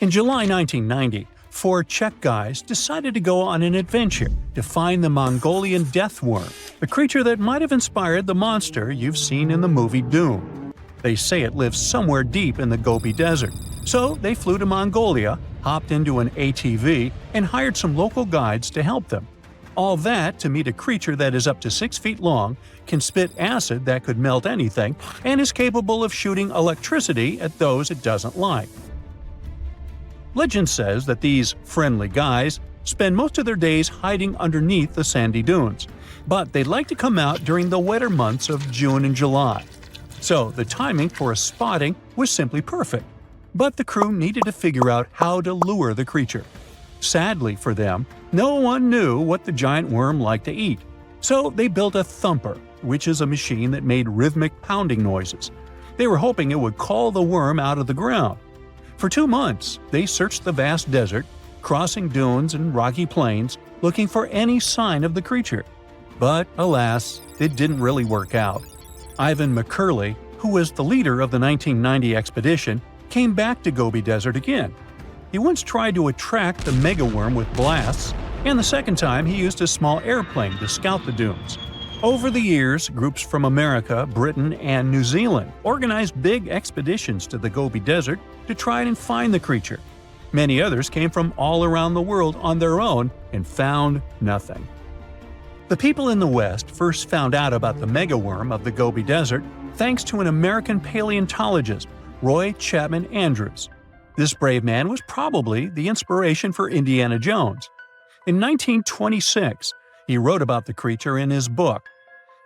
In July 1990, four Czech guys decided to go on an adventure to find the Mongolian death worm, a creature that might have inspired the monster you've seen in the movie Doom. They say it lives somewhere deep in the Gobi Desert, so they flew to Mongolia, hopped into an ATV, and hired some local guides to help them. All that to meet a creature that is up to 6 feet long, can spit acid that could melt anything, and is capable of shooting electricity at those it doesn't like. Legend says that these friendly guys spend most of their days hiding underneath the sandy dunes, but they'd like to come out during the wetter months of June and July. So the timing for a spotting was simply perfect. But the crew needed to figure out how to lure the creature. Sadly for them, no one knew what the giant worm liked to eat. So they built a thumper, which is a machine that made rhythmic pounding noises. They were hoping it would call the worm out of the ground. For 2 months, they searched the vast desert, crossing dunes and rocky plains, looking for any sign of the creature. But alas, it didn't really work out. Ivan McCurley, who was the leader of the 1990 expedition, came back to Gobi Desert again. He once tried to attract the megaworm with blasts, and the second time he used a small airplane to scout the dunes. Over the years, groups from America, Britain, and New Zealand organized big expeditions to the Gobi Desert to try and find the creature. Many others came from all around the world on their own and found nothing. The people in the West first found out about the megaworm of the Gobi Desert thanks to an American paleontologist, Roy Chapman Andrews. This brave man was probably the inspiration for Indiana Jones. In 1926, he wrote about the creature in his book.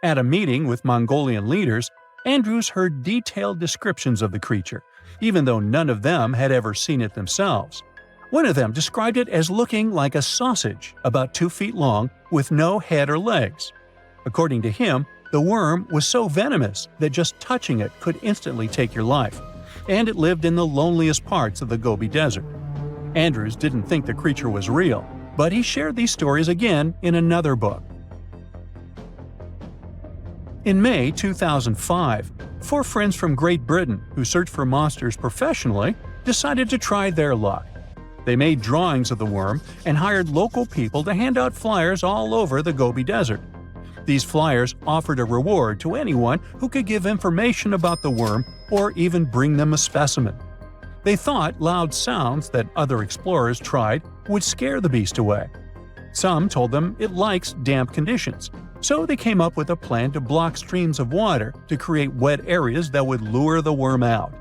At a meeting with Mongolian leaders, Andrews heard detailed descriptions of the creature, even though none of them had ever seen it themselves. One of them described it as looking like a sausage, about 2 feet long, with no head or legs. According to him, the worm was so venomous that just touching it could instantly take your life, and it lived in the loneliest parts of the Gobi Desert. Andrews didn't think the creature was real, but he shared these stories again in another book. In May 2005, 4 friends from Great Britain who search for monsters professionally decided to try their luck. They made drawings of the worm and hired local people to hand out flyers all over the Gobi Desert. These flyers offered a reward to anyone who could give information about the worm or even bring them a specimen. They thought loud sounds that other explorers tried would scare the beast away. Some told them it likes damp conditions, so they came up with a plan to block streams of water to create wet areas that would lure the worm out.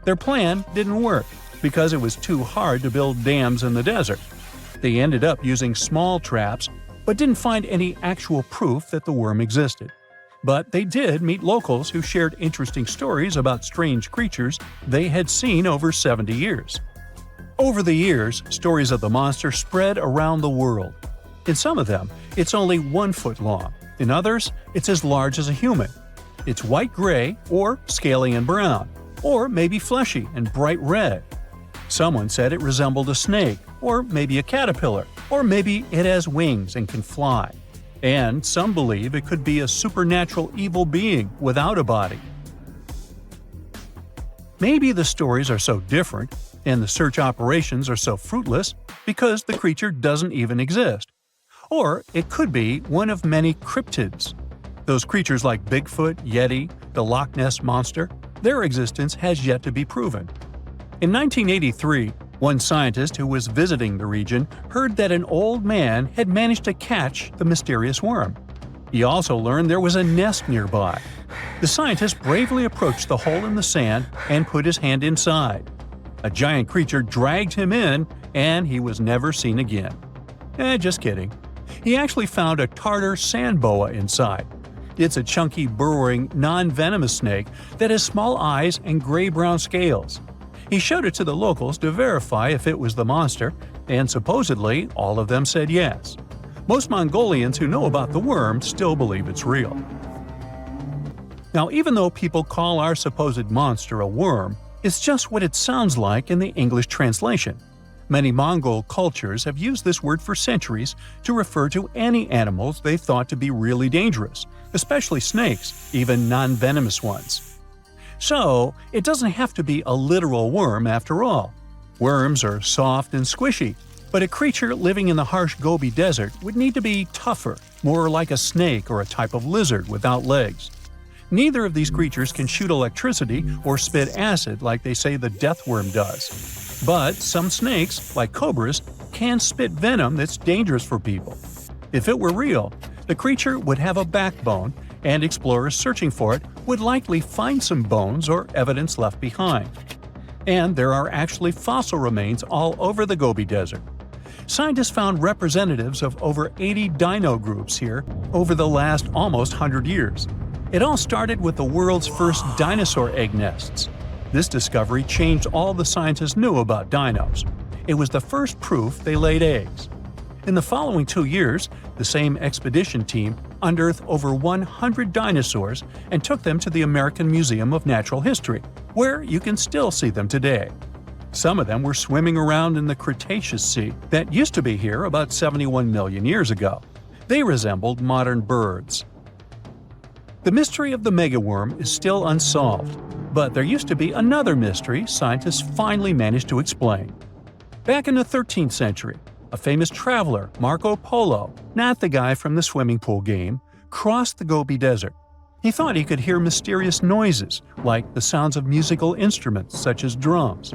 Their plan didn't work because it was too hard to build dams in the desert. They ended up using small traps, but didn't find any actual proof that the worm existed. But they did meet locals who shared interesting stories about strange creatures they had seen over 70 years. Over the years, stories of the monster spread around the world. In some of them, it's only 1 foot long. In others, it's as large as a human. It's white-gray or scaly and brown, or maybe fleshy and bright red. Someone said it resembled a snake, or maybe a caterpillar, or maybe it has wings and can fly. And some believe it could be a supernatural evil being without a body. Maybe the stories are so different, and the search operations are so fruitless, because the creature doesn't even exist. Or it could be one of many cryptids. Those creatures like Bigfoot, Yeti, the Loch Ness Monster, their existence has yet to be proven. In 1983, one scientist who was visiting the region heard that an old man had managed to catch the mysterious worm. He also learned there was a nest nearby. The scientist bravely approached the hole in the sand and put his hand inside. A giant creature dragged him in, and he was never seen again. Just kidding. He actually found a Tartar sand boa inside. It's a chunky, burrowing, non-venomous snake that has small eyes and gray-brown scales. He showed it to the locals to verify if it was the monster, and supposedly all of them said yes. Most Mongolians who know about the worm still believe it's real. Now, even though people call our supposed monster a worm, it's just what it sounds like in the English translation. Many Mongol cultures have used this word for centuries to refer to any animals they thought to be really dangerous, especially snakes, even non-venomous ones. So, it doesn't have to be a literal worm after all. Worms are soft and squishy, but a creature living in the harsh Gobi Desert would need to be tougher, more like a snake or a type of lizard without legs. Neither of these creatures can shoot electricity or spit acid like they say the death worm does. But some snakes, like cobras, can spit venom that's dangerous for people. If it were real, the creature would have a backbone, and explorers searching for it would likely find some bones or evidence left behind. And there are actually fossil remains all over the Gobi Desert. Scientists found representatives of over 80 dino groups here over the last almost 100 years. It all started with the world's first dinosaur egg nests. This discovery changed all the scientists knew about dinos. It was the first proof they laid eggs. In the following 2 years, the same expedition team unearthed over 100 dinosaurs and took them to the American Museum of Natural History, where you can still see them today. Some of them were swimming around in the Cretaceous Sea that used to be here about 71 million years ago. They resembled modern birds. The mystery of the megaworm is still unsolved, but there used to be another mystery scientists finally managed to explain. Back in the 13th century, a famous traveler, Marco Polo, not the guy from the swimming pool game, crossed the Gobi Desert. He thought he could hear mysterious noises, like the sounds of musical instruments such as drums.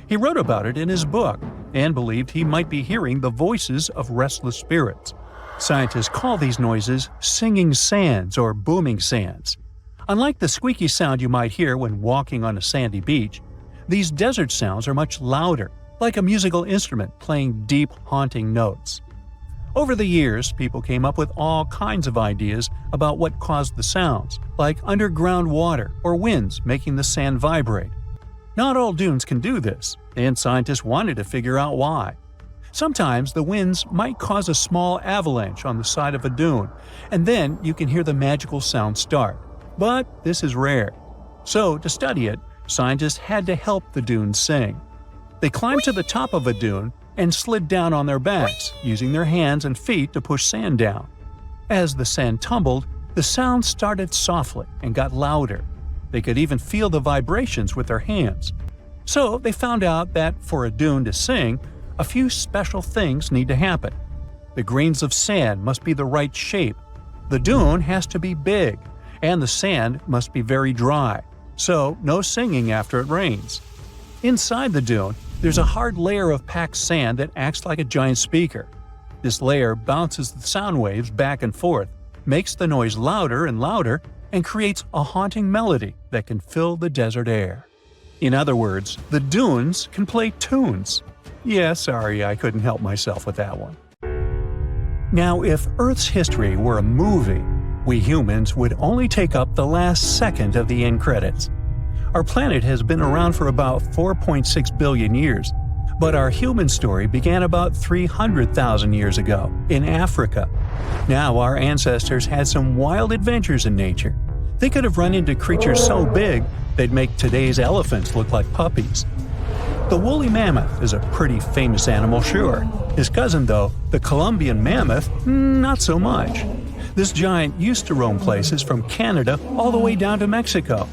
He wrote about it in his book and believed he might be hearing the voices of restless spirits. Scientists call these noises singing sands or booming sands. Unlike the squeaky sound you might hear when walking on a sandy beach, these desert sounds are much louder, like a musical instrument playing deep, haunting notes. Over the years, people came up with all kinds of ideas about what caused the sounds, like underground water or winds making the sand vibrate. Not all dunes can do this, and scientists wanted to figure out why. Sometimes the winds might cause a small avalanche on the side of a dune, and then you can hear the magical sound start. But this is rare. So, to study it, scientists had to help the dunes sing. They climbed to the top of a dune and slid down on their backs, using their hands and feet to push sand down. As the sand tumbled, the sound started softly and got louder. They could even feel the vibrations with their hands. So they found out that for a dune to sing, a few special things need to happen. The grains of sand must be the right shape. The dune has to be big, and the sand must be very dry, so no singing after it rains. Inside the dune, there's a hard layer of packed sand that acts like a giant speaker. This layer bounces the sound waves back and forth, makes the noise louder and louder, and creates a haunting melody that can fill the desert air. In other words, the dunes can play tunes. Yeah, sorry, I couldn't help myself with that one. Now, if Earth's history were a movie, we humans would only take up the last second of the end credits. Our planet has been around for about 4.6 billion years, but our human story began about 300,000 years ago, in Africa. Now our ancestors had some wild adventures in nature. They could have run into creatures so big they'd make today's elephants look like puppies. The woolly mammoth is a pretty famous animal, sure. His cousin, though, the Columbian mammoth, not so much. This giant used to roam places from Canada all the way down to Mexico.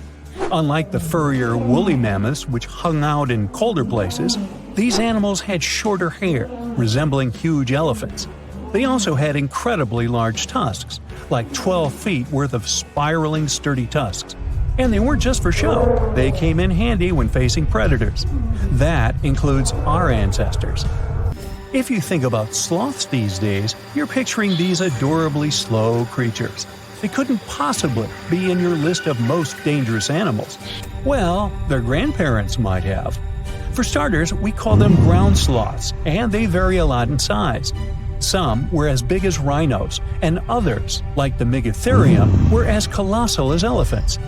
Unlike the furrier woolly mammoths, which hung out in colder places, these animals had shorter hair, resembling huge elephants. They also had incredibly large tusks, like 12 feet worth of spiraling, sturdy tusks. And they weren't just for show, they came in handy when facing predators. That includes our ancestors. If you think about sloths these days, you're picturing these adorably slow creatures. They couldn't possibly be in your list of most dangerous animals. Well, their grandparents might have. For starters, we call them ground sloths, and they vary a lot in size. Some were as big as rhinos, and others, like the Megatherium, were as colossal as elephants.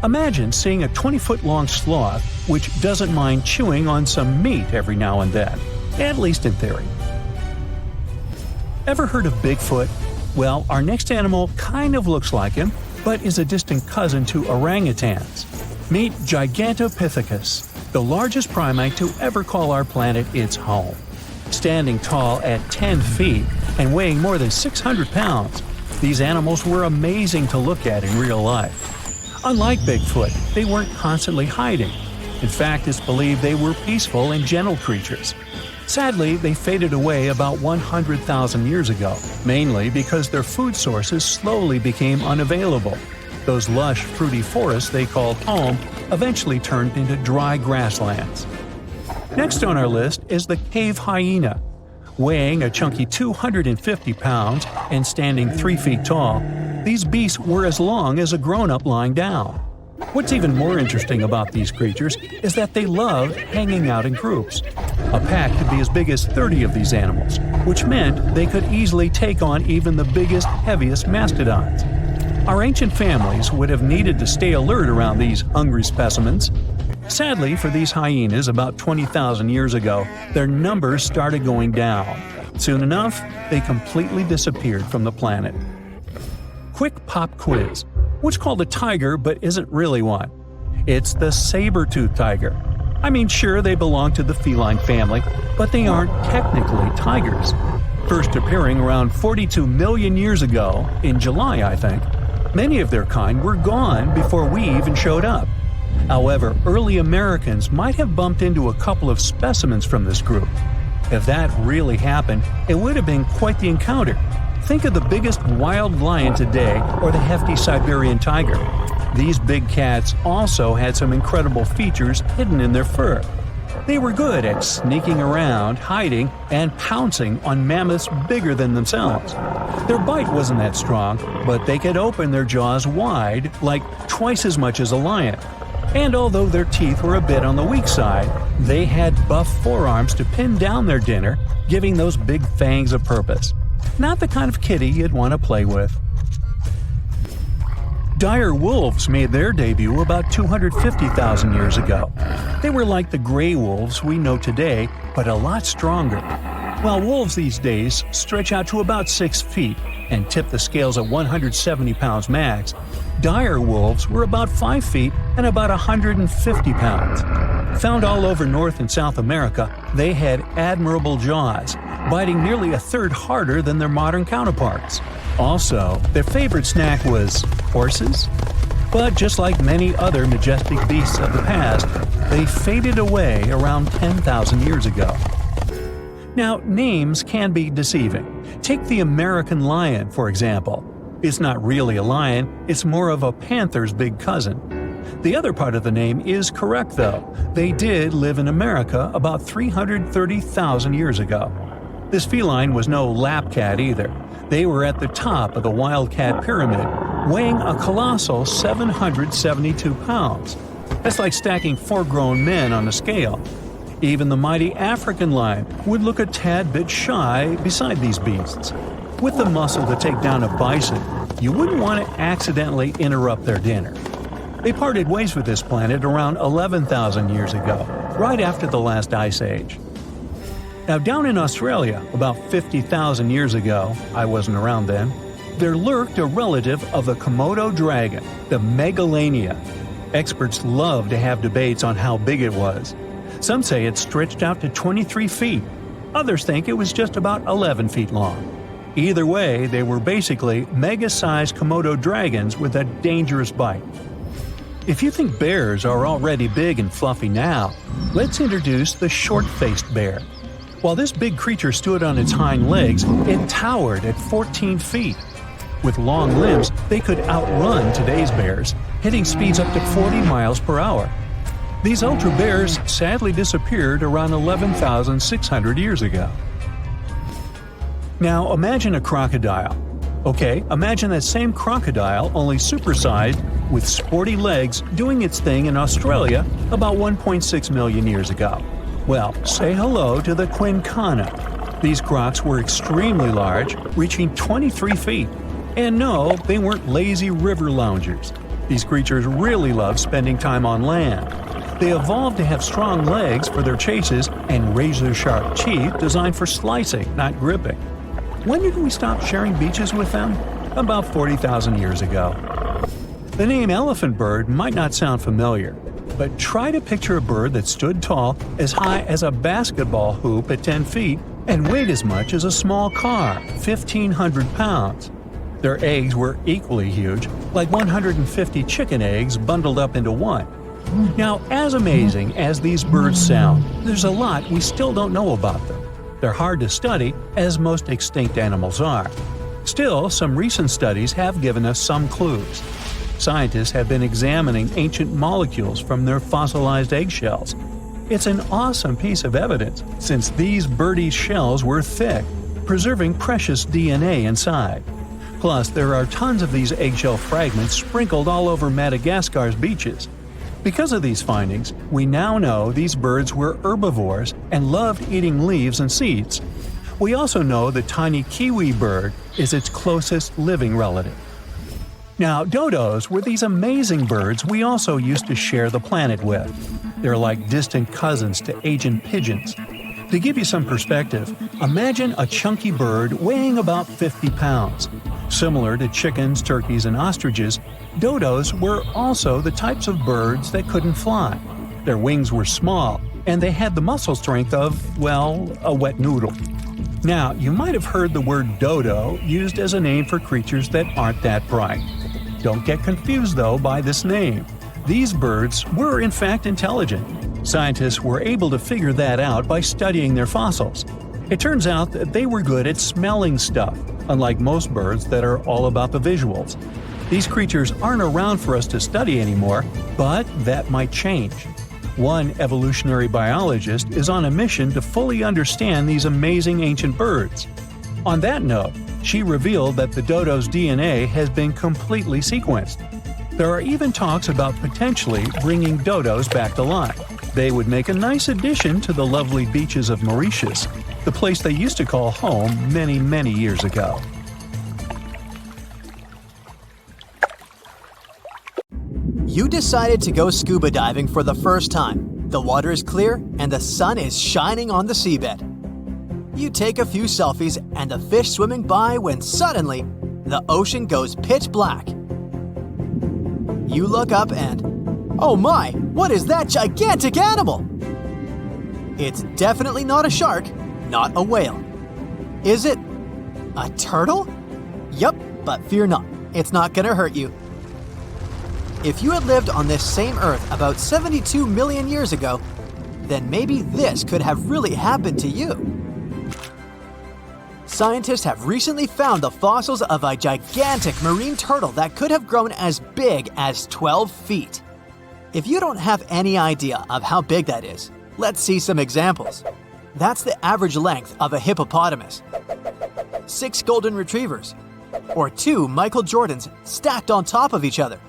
Imagine seeing a 20-foot-long sloth which doesn't mind chewing on some meat every now and then, at least in theory. Ever heard of Bigfoot? Well, our next animal kind of looks like him, but is a distant cousin to orangutans. Meet Gigantopithecus, the largest primate to ever call our planet its home. Standing tall at 10 feet and weighing more than 600 pounds, these animals were amazing to look at in real life. Unlike Bigfoot, they weren't constantly hiding. In fact, it's believed they were peaceful and gentle creatures. Sadly, they faded away about 100,000 years ago, mainly because their food sources slowly became unavailable. Those lush, fruity forests they called home eventually turned into dry grasslands. Next on our list is the cave hyena. Weighing a chunky 250 pounds and standing 3 feet tall, these beasts were as long as a grown-up lying down. What's even more interesting about these creatures is that they loved hanging out in groups. A pack could be as big as 30 of these animals, which meant they could easily take on even the biggest, heaviest mastodons. Our ancient families would have needed to stay alert around these hungry specimens. Sadly for these hyenas about 20,000 years ago, their numbers started going down. Soon enough, they completely disappeared from the planet. Quick pop quiz. What's called a tiger but isn't really one? It's the saber-toothed tiger. I mean, sure, they belong to the feline family, but they aren't technically tigers. First appearing around 42 million years ago, in July I think, many of their kind were gone before we even showed up. However, early Americans might have bumped into a couple of specimens from this group. If that really happened, it would have been quite the encounter. Think of the biggest wild lion today or the hefty Siberian tiger. These big cats also had some incredible features hidden in their fur. They were good at sneaking around, hiding, and pouncing on mammoths bigger than themselves. Their bite wasn't that strong, but they could open their jaws wide, like twice as much as a lion. And although their teeth were a bit on the weak side, they had buff forearms to pin down their dinner, giving those big fangs a purpose. Not the kind of kitty you'd want to play with. Dire wolves made their debut about 250,000 years ago. They were like the gray wolves we know today, but a lot stronger. While wolves these days stretch out to about 6 feet and tip the scales at 170 pounds max, dire wolves were about 5 feet and about 150 pounds. Found all over North and South America, they had admirable jaws, biting nearly a third harder than their modern counterparts. Also, their favorite snack was horses. But just like many other majestic beasts of the past, they faded away around 10,000 years ago. Now, names can be deceiving. Take the American lion, for example. It's not really a lion, it's more of a panther's big cousin. The other part of the name is correct, though. They did live in America about 330,000 years ago. This feline was no lap cat either. They were at the top of the wildcat pyramid, weighing a colossal 772 pounds. That's like stacking 4 grown men on a scale. Even the mighty African lion would look a tad bit shy beside these beasts. With the muscle to take down a bison, you wouldn't want to accidentally interrupt their dinner. They parted ways with this planet around 11,000 years ago, right after the last ice age. Now, down in Australia, about 50,000 years ago, I wasn't around then, there lurked a relative of the Komodo dragon, the Megalania. Experts love to have debates on how big it was. Some say it stretched out to 23 feet. Others think it was just about 11 feet long. Either way, they were basically mega-sized Komodo dragons with a dangerous bite. If you think bears are already big and fluffy now, let's introduce the short-faced bear. While this big creature stood on its hind legs, it towered at 14 feet. With long limbs, they could outrun today's bears, hitting speeds up to 40 miles per hour. These ultra bears sadly disappeared around 11,600 years ago. Now imagine a crocodile. Okay, imagine that same crocodile, only supersized, with sporty legs, doing its thing in Australia about 1.6 million years ago. Well, say hello to the quincana. These crocs were extremely large, reaching 23 feet. And no, they weren't lazy river loungers. These creatures really loved spending time on land. They evolved to have strong legs for their chases and razor-sharp teeth designed for slicing, not gripping. When did we stop sharing beaches with them? About 40,000 years ago. The name elephant bird might not sound familiar, but try to picture a bird that stood tall as high as a basketball hoop at 10 feet and weighed as much as a small car, 1,500 pounds. Their eggs were equally huge, like 150 chicken eggs bundled up into one. Now, as amazing as these birds sound, there's a lot we still don't know about them. They're hard to study, as most extinct animals are. Still, some recent studies have given us some clues. Scientists have been examining ancient molecules from their fossilized eggshells. It's an awesome piece of evidence, since these birdie shells were thick, preserving precious DNA inside. Plus, there are tons of these eggshell fragments sprinkled all over Madagascar's beaches. Because of these findings, we now know these birds were herbivores and loved eating leaves and seeds. We also know the tiny kiwi bird is its closest living relative. Now, dodos were these amazing birds we also used to share the planet with. They're like distant cousins to ancient pigeons. To give you some perspective, imagine a chunky bird weighing about 50 pounds. Similar to chickens, turkeys, and ostriches, dodos were also the types of birds that couldn't fly. Their wings were small, and they had the muscle strength of, well, a wet noodle. Now, you might have heard the word dodo used as a name for creatures that aren't that bright. Don't get confused, though, by this name. These birds were in fact intelligent. Scientists were able to figure that out by studying their fossils. It turns out that they were good at smelling stuff, unlike most birds that are all about the visuals. These creatures aren't around for us to study anymore, but that might change. One evolutionary biologist is on a mission to fully understand these amazing ancient birds. On that note, she revealed that the dodo's DNA has been completely sequenced. There are even talks about potentially bringing dodos back to life. They would make a nice addition to the lovely beaches of Mauritius, the place they used to call home many, many years ago. You decided to go scuba diving for the first time. The water is clear and the sun is shining on the seabed. You take a few selfies and the fish swimming by when suddenly, the ocean goes pitch black. You look up and, oh my, what is that gigantic animal? It's definitely not a shark, not a whale. Is it a turtle? Yup, but fear not, it's not gonna hurt you. If you had lived on this same Earth about 72 million years ago, then maybe this could have really happened to you. Scientists have recently found the fossils of a gigantic marine turtle that could have grown as big as 12 feet. If you don't have any idea of how big that is, let's see some examples. That's the average length of a hippopotamus, 6 golden retrievers, or 2 Michael Jordans stacked on top of each other.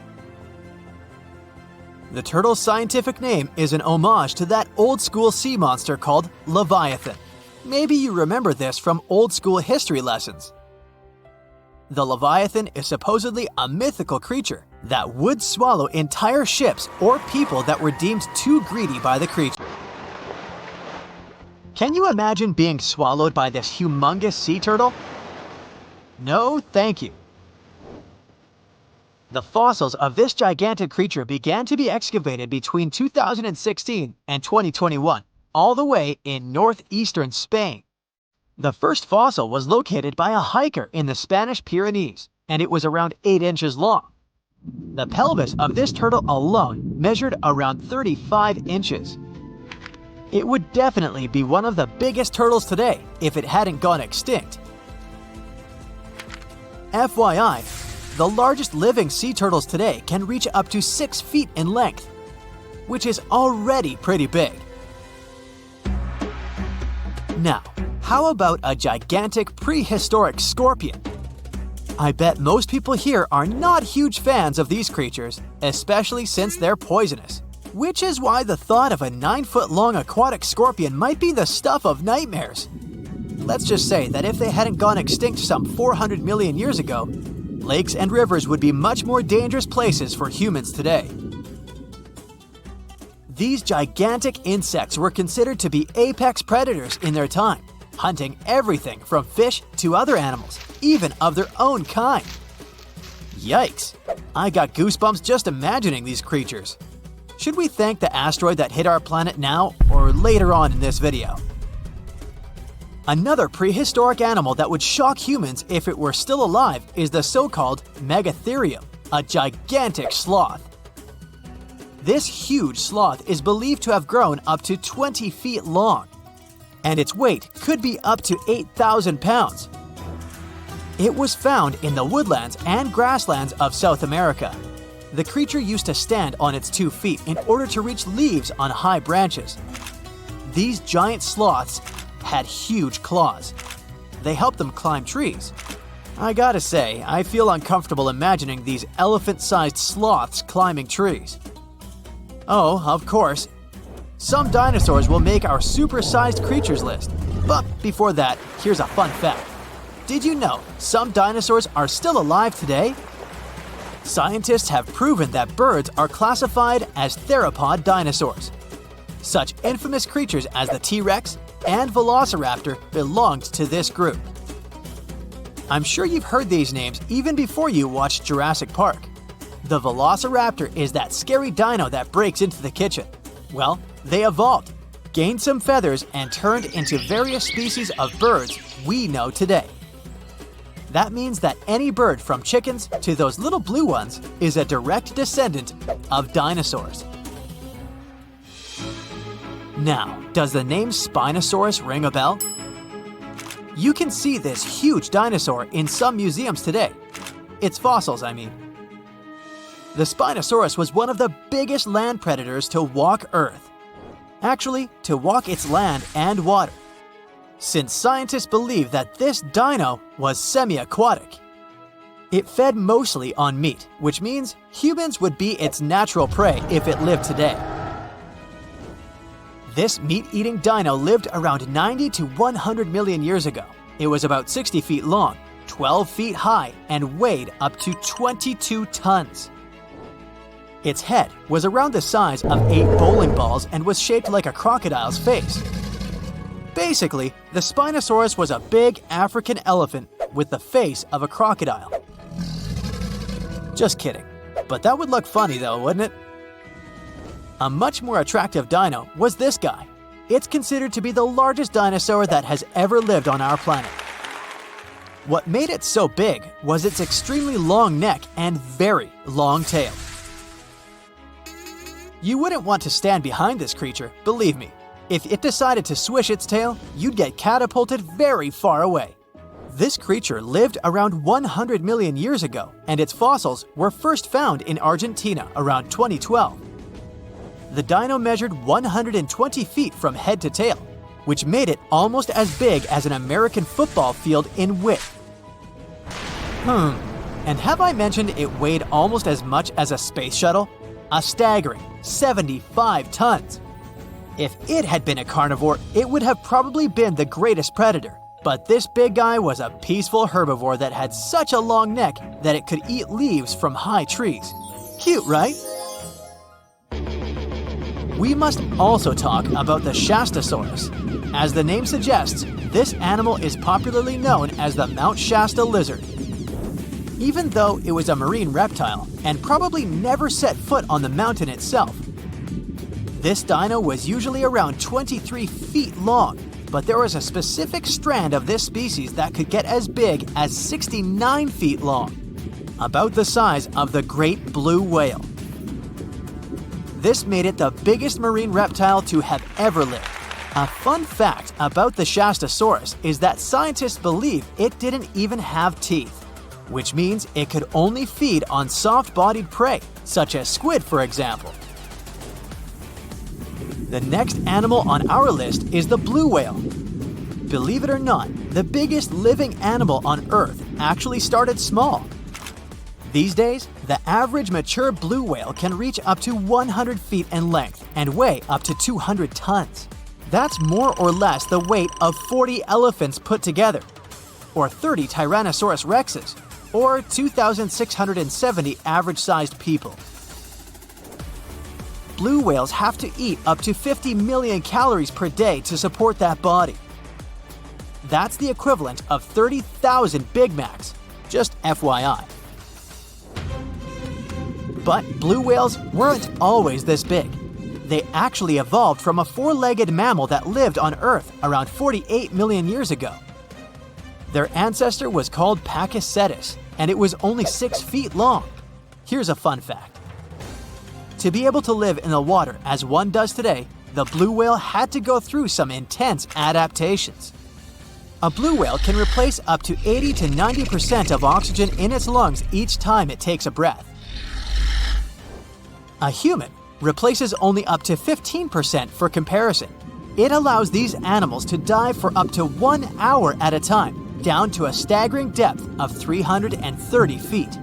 The turtle's scientific name is an homage to that old-school sea monster called Leviathan. Maybe you remember this from old-school history lessons. The Leviathan is supposedly a mythical creature that would swallow entire ships or people that were deemed too greedy by the creature. Can you imagine being swallowed by this humongous sea turtle? No, thank you. The fossils of this gigantic creature began to be excavated between 2016 and 2021, all the way in northeastern Spain. The first fossil was located by a hiker in the Spanish Pyrenees, and it was around 8 inches long. The pelvis of this turtle alone measured around 35 inches. It would definitely be one of the biggest turtles today if it hadn't gone extinct. FYI, the largest living sea turtles today can reach up to 6 feet in length, which is already pretty big. Now, how about a gigantic prehistoric scorpion? I bet most people here are not huge fans of these creatures, especially since they're poisonous, which is why the thought of a 9-foot-long aquatic scorpion might be the stuff of nightmares. Let's just say that if they hadn't gone extinct some 400 million years ago, lakes and rivers would be much more dangerous places for humans today. These gigantic insects were considered to be apex predators in their time, hunting everything from fish to other animals, even of their own kind. Yikes! I got goosebumps just imagining these creatures. Should we thank the asteroid that hit our planet now or later on in this video? Another prehistoric animal that would shock humans if it were still alive is the so-called Megatherium, a gigantic sloth. This huge sloth is believed to have grown up to 20 feet long, and its weight could be up to 8,000 pounds. It was found in the woodlands and grasslands of South America. The creature used to stand on its 2 feet in order to reach leaves on high branches. These giant sloths had huge claws. They helped them climb trees. I gotta say, I feel uncomfortable imagining these elephant-sized sloths climbing trees. Oh, of course, some dinosaurs will make our super-sized creatures list. But before that, here's a fun fact. Did you know some dinosaurs are still alive today? Scientists have proven that birds are classified as theropod dinosaurs. Such infamous creatures as the T-Rex and Velociraptor belonged to this group. I'm sure you've heard these names even before you watched Jurassic Park. The Velociraptor is that scary dino that breaks into the kitchen. Well, they evolved, gained some feathers, and turned into various species of birds we know today. That means that any bird from chickens to those little blue ones is a direct descendant of dinosaurs. Now, does the name Spinosaurus ring a bell? You can see this huge dinosaur in some museums today. Its fossils, I mean. The Spinosaurus was one of the biggest land predators to walk Earth. Actually, to walk its land and water, since scientists believe that this dino was semi-aquatic. It fed mostly on meat, which means humans would be its natural prey if it lived today. This meat-eating dino lived around 90 to 100 million years ago. It was about 60 feet long, 12 feet high, and weighed up to 22 tons. Its head was around the size of 8 bowling balls and was shaped like a crocodile's face. Basically, the Spinosaurus was a big African elephant with the face of a crocodile. Just kidding. But that would look funny though, wouldn't it? A much more attractive dino was this guy. It's considered to be the largest dinosaur that has ever lived on our planet. What made it so big was its extremely long neck and very long tail. You wouldn't want to stand behind this creature, believe me. If it decided to swish its tail, you'd get catapulted very far away. This creature lived around 100 million years ago, and its fossils were first found in Argentina around 2012. The dino measured 120 feet from head to tail, which made it almost as big as an American football field in width. And have I mentioned it weighed almost as much as a space shuttle? A staggering 75 tons. If it had been a carnivore, it would have probably been the greatest predator. But this big guy was a peaceful herbivore that had such a long neck that it could eat leaves from high trees. Cute, right? We must also talk about the Shastasaurus. As the name suggests, this animal is popularly known as the Mount Shasta lizard. Even though it was a marine reptile and probably never set foot on the mountain itself, this dino was usually around 23 feet long, but there was a specific strand of this species that could get as big as 69 feet long, about the size of the great blue whale. This made it the biggest marine reptile to have ever lived. A fun fact about the Shastasaurus is that scientists believe it didn't even have teeth, which means it could only feed on soft-bodied prey, such as squid, for example. The next animal on our list is the blue whale. Believe it or not, the biggest living animal on Earth actually started small. These days, the average mature blue whale can reach up to 100 feet in length and weigh up to 200 tons. That's more or less the weight of 40 elephants put together, or 30 Tyrannosaurus rexes, or 2,670 average-sized people. Blue whales have to eat up to 50 million calories per day to support that body. That's the equivalent of 30,000 Big Macs, just FYI. But blue whales weren't always this big. They actually evolved from a four-legged mammal that lived on Earth around 48 million years ago. Their ancestor was called Pachycetus, and it was only 6 feet long. Here's a fun fact. To be able to live in the water as one does today, the blue whale had to go through some intense adaptations. A blue whale can replace up to 80 to 90% of oxygen in its lungs each time it takes a breath. A human replaces only up to 15% for comparison. It allows these animals to dive for up to 1 hour at a time, down to a staggering depth of 330 feet.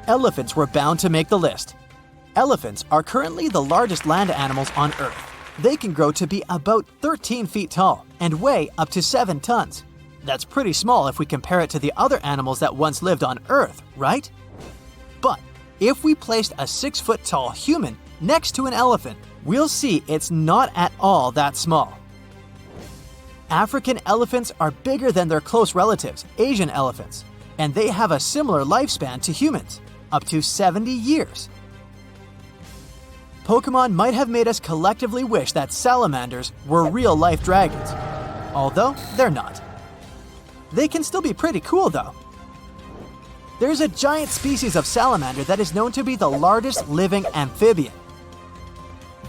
Elephants were bound to make the list. Elephants are currently the largest land animals on Earth. They can grow to be about 13 feet tall and weigh up to 7 tons. That's pretty small if we compare it to the other animals that once lived on Earth, right? But if we placed a 6-foot-tall human next to an elephant, we'll see it's not at all that small. African elephants are bigger than their close relatives, Asian elephants, and they have a similar lifespan to humans, up to 70 years. Pokemon might have made us collectively wish that salamanders were real-life dragons, although they're not. They can still be pretty cool though. There's a giant species of salamander that is known to be the largest living amphibian.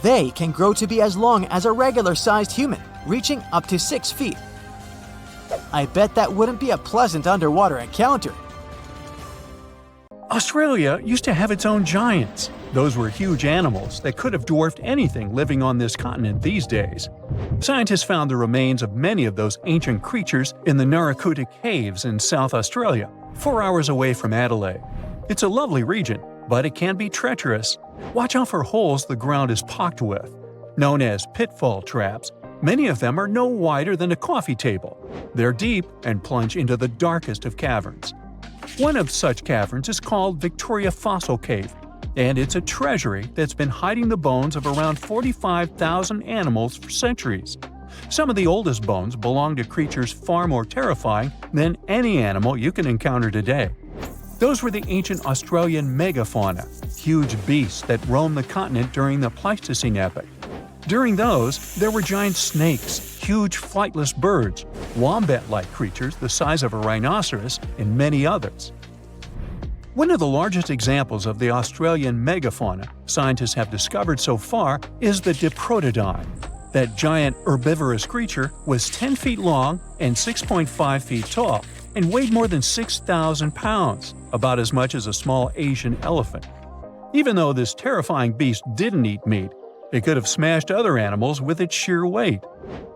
They can grow to be as long as a regular-sized human, reaching up to 6 feet. I bet that wouldn't be a pleasant underwater encounter. Australia used to have its own giants. Those were huge animals that could have dwarfed anything living on this continent these days. Scientists found the remains of many of those ancient creatures in the Narracuta Caves in South Australia, 4 hours away from Adelaide. It's a lovely region, but it can be treacherous. Watch out for holes the ground is pocked with. Known as pitfall traps, many of them are no wider than a coffee table. They're deep and plunge into the darkest of caverns. One of such caverns is called Victoria Fossil Cave, and it's a treasury that's been hiding the bones of around 45,000 animals for centuries. Some of the oldest bones belong to creatures far more terrifying than any animal you can encounter today. Those were the ancient Australian megafauna, huge beasts that roamed the continent during the Pleistocene epoch. During those, there were giant snakes, huge flightless birds, wombat-like creatures the size of a rhinoceros, and many others. One of the largest examples of the Australian megafauna scientists have discovered so far is the Diprotodon. That giant herbivorous creature was 10 feet long and 6.5 feet tall, and weighed more than 6,000 pounds, about as much as a small Asian elephant. Even though this terrifying beast didn't eat meat, it could have smashed other animals with its sheer weight.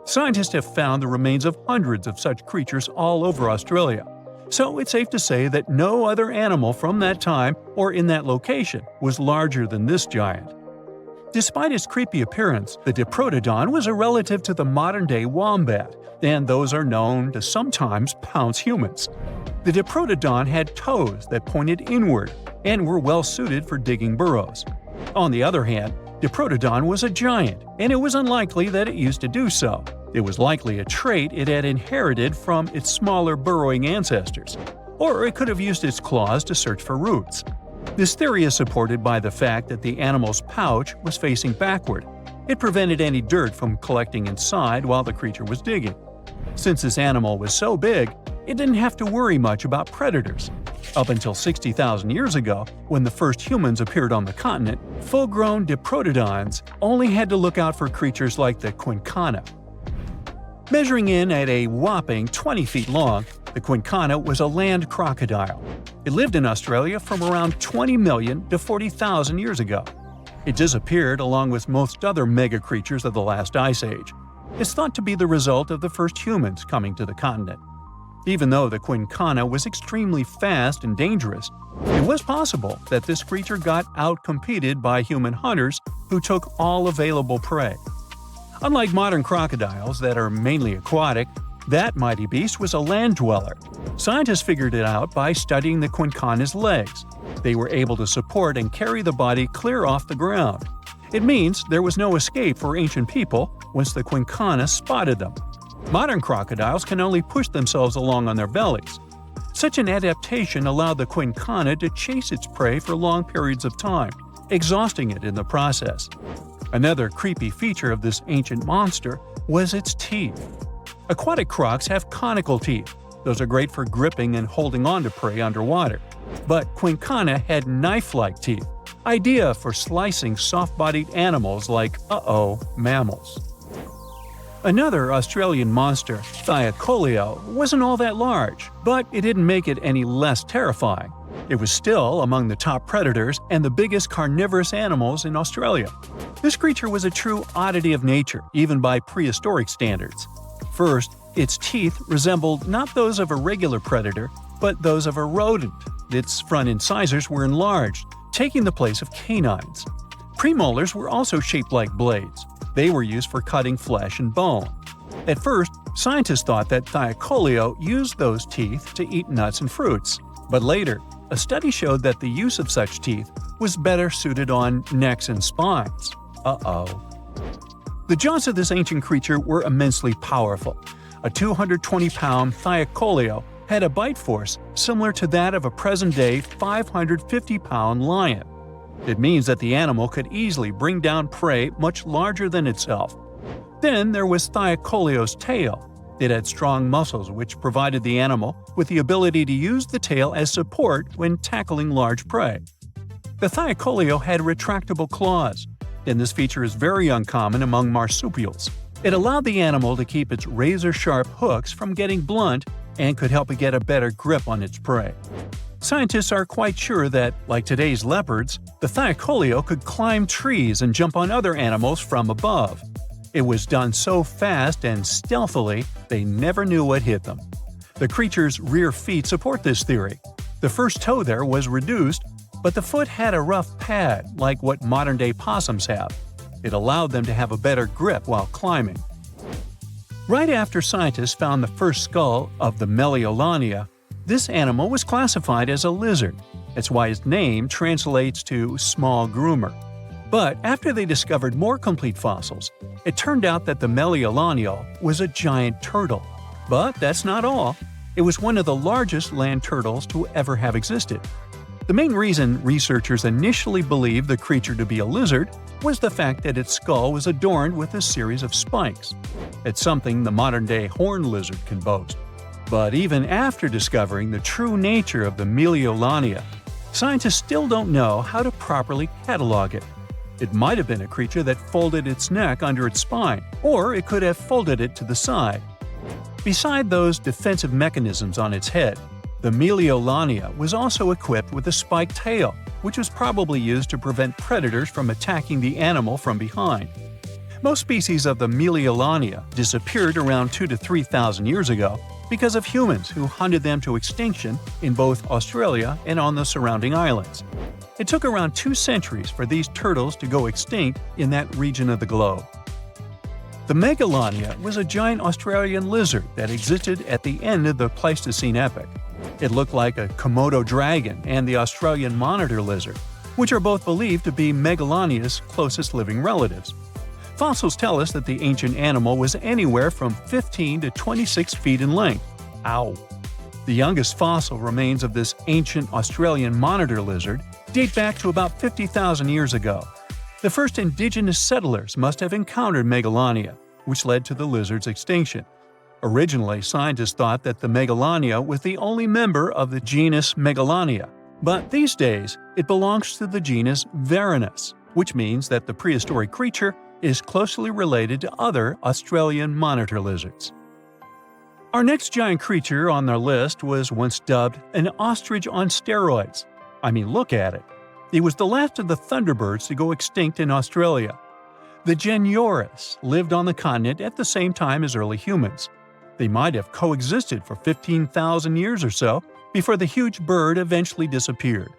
Scientists have found the remains of hundreds of such creatures all over Australia, so it's safe to say that no other animal from that time or in that location was larger than this giant. Despite its creepy appearance, the Diprotodon was a relative to the modern-day wombat, and those are known to sometimes pounce humans. The Diprotodon had toes that pointed inward and were well suited for digging burrows. On the other hand, Diprotodon was a giant, and it was unlikely that it used to do so. It was likely a trait it had inherited from its smaller burrowing ancestors, or it could have used its claws to search for roots. This theory is supported by the fact that the animal's pouch was facing backward. It prevented any dirt from collecting inside while the creature was digging. Since this animal was so big, it didn't have to worry much about predators. Up until 60,000 years ago, when the first humans appeared on the continent, full-grown Diprotodons only had to look out for creatures like the quincana. Measuring in at a whopping 20 feet long, the quincana was a land crocodile. It lived in Australia from around 20 million to 40,000 years ago. It disappeared along with most other mega creatures of the last ice age. It's thought to be the result of the first humans coming to the continent. Even though the quincana was extremely fast and dangerous, it was possible that this creature got out-competed by human hunters who took all available prey. Unlike modern crocodiles that are mainly aquatic, that mighty beast was a land dweller. Scientists figured it out by studying the quincana's legs. They were able to support and carry the body clear off the ground. It means there was no escape for ancient people once the quincana spotted them. Modern crocodiles can only push themselves along on their bellies. Such an adaptation allowed the quincana to chase its prey for long periods of time, exhausting it in the process. Another creepy feature of this ancient monster was its teeth. Aquatic crocs have conical teeth. Those are great for gripping and holding on to prey underwater. But quincana had knife-like teeth. idea for slicing soft-bodied animals like, mammals. Another Australian monster, Thylacoleo, wasn't all that large, but it didn't make it any less terrifying. It was still among the top predators and the biggest carnivorous animals in Australia. This creature was a true oddity of nature, even by prehistoric standards. First, its teeth resembled not those of a regular predator, but those of a rodent. Its front incisors were enlarged, taking the place of canines. Premolars were also shaped like blades. They were used for cutting flesh and bone. At first, scientists thought that Thylacoleo used those teeth to eat nuts and fruits. But later, a study showed that the use of such teeth was better suited on necks and spines. The jaws of this ancient creature were immensely powerful. A 220-pound Thylacoleo had a bite force similar to that of a present-day 550-pound lion. It means that the animal could easily bring down prey much larger than itself. Then there was Thylacoleo's tail. It had strong muscles which provided the animal with the ability to use the tail as support when tackling large prey. The Thylacoleo had retractable claws, and this feature is very uncommon among marsupials. It allowed the animal to keep its razor-sharp hooks from getting blunt and could help it get a better grip on its prey. Scientists are quite sure that, like today's leopards, the Thylacoleo could climb trees and jump on other animals from above. It was done so fast and stealthily, they never knew what hit them. The creature's rear feet support this theory. The first toe there was reduced, but the foot had a rough pad like what modern-day possums have. It allowed them to have a better grip while climbing. Right after scientists found the first skull of the Meliolania, this animal was classified as a lizard. That's why its name translates to small groomer. But after they discovered more complete fossils, it turned out that the Meliolania was a giant turtle. But that's not all. It was one of the largest land turtles to ever have existed. The main reason researchers initially believed the creature to be a lizard was the fact that its skull was adorned with a series of spikes. It's something the modern-day horned lizard can boast. But even after discovering the true nature of the Meliolania, scientists still don't know how to properly catalog it. It might have been a creature that folded its neck under its spine, or it could have folded it to the side. Beside those defensive mechanisms on its head, the Meliolania was also equipped with a spiked tail, which was probably used to prevent predators from attacking the animal from behind. Most species of the Meliolania disappeared around 2,000 to 3,000 years ago because of humans who hunted them to extinction in both Australia and on the surrounding islands. It took around 2 centuries for these turtles to go extinct in that region of the globe. The Megalania was a giant Australian lizard that existed at the end of the Pleistocene epoch. It looked like a Komodo dragon and the Australian monitor lizard, which are both believed to be Megalania's closest living relatives. Fossils tell us that the ancient animal was anywhere from 15 to 26 feet in length. Ow! The youngest fossil remains of this ancient Australian monitor lizard date back to about 50,000 years ago. The first indigenous settlers must have encountered Megalania, which led to the lizard's extinction. Originally, scientists thought that the Megalania was the only member of the genus Megalania, but these days it belongs to the genus Varanus, which means that the prehistoric creature is closely related to other Australian monitor lizards. Our next giant creature on our list was once dubbed an ostrich on steroids. I mean, look at it. It was the last of the thunderbirds to go extinct in Australia. The Genyornis lived on the continent at the same time as early humans. They might have coexisted for 15,000 years or so before the huge bird eventually disappeared.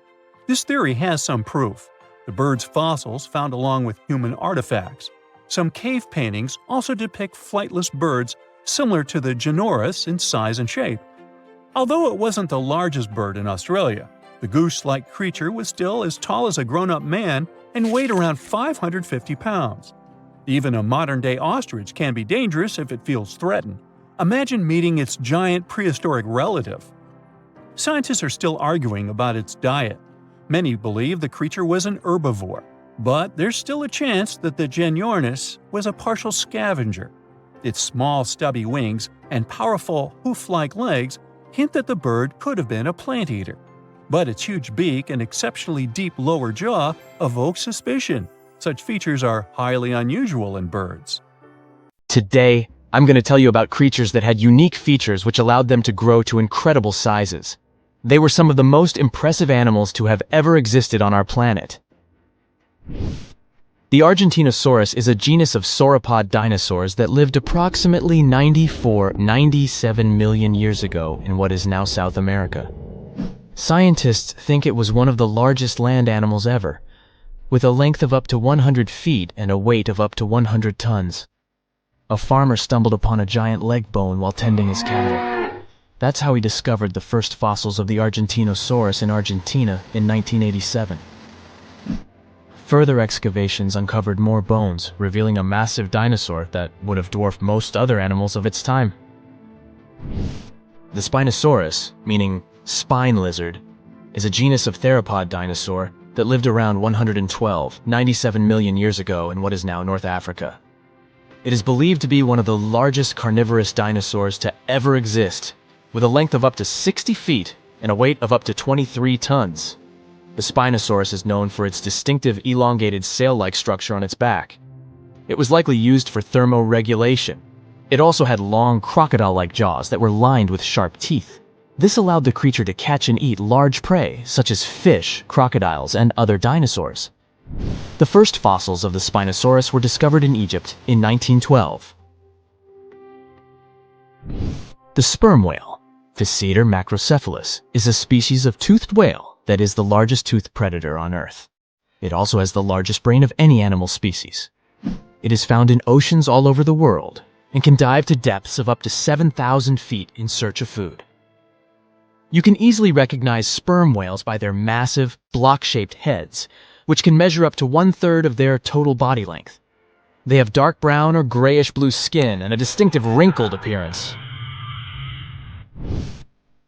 This theory has some proof. The bird's fossils found along with human artifacts. Some cave paintings also depict flightless birds similar to the Genyornis in size and shape. Although it wasn't the largest bird in Australia, the goose-like creature was still as tall as a grown-up man and weighed around 550 pounds. Even a modern-day ostrich can be dangerous if it feels threatened. Imagine meeting its giant prehistoric relative. Scientists are still arguing about its diet. Many believe the creature was an herbivore, but there's still a chance that the Genyornis was a partial scavenger. Its small, stubby wings and powerful hoof-like legs hint that the bird could have been a plant eater. But its huge beak and exceptionally deep lower jaw evoke suspicion. Such features are highly unusual in birds. Today, I'm going to tell you about creatures that had unique features which allowed them to grow to incredible sizes. They were some of the most impressive animals to have ever existed on our planet. The Argentinosaurus is a genus of sauropod dinosaurs that lived approximately 97 million years ago in what is now South America. Scientists think it was one of the largest land animals ever, with a length of up to 100 feet and a weight of up to 100 tons. A farmer stumbled upon a giant leg bone while tending his cattle. That's how he discovered the first fossils of the Argentinosaurus in Argentina in 1987. Further excavations uncovered more bones, revealing a massive dinosaur that would have dwarfed most other animals of its time. The Spinosaurus, meaning spine lizard, is a genus of theropod dinosaur that lived around 97 million years ago in what is now North Africa. It is believed to be one of the largest carnivorous dinosaurs to ever exist, with a length of up to 60 feet and a weight of up to 23 tons. The Spinosaurus is known for its distinctive elongated sail-like structure on its back. It was likely used for thermoregulation. It also had long crocodile-like jaws that were lined with sharp teeth. This allowed the creature to catch and eat large prey, such as fish, crocodiles, and other dinosaurs. The first fossils of the Spinosaurus were discovered in Egypt in 1912. The sperm whale, Physeter macrocephalus, is a species of toothed whale that is the largest toothed predator on Earth. It also has the largest brain of any animal species. It is found in oceans all over the world and can dive to depths of up to 7,000 feet in search of food. You can easily recognize sperm whales by their massive, block-shaped heads, which can measure up to 1/3 of their total body length. They have dark brown or grayish-blue skin and a distinctive wrinkled appearance.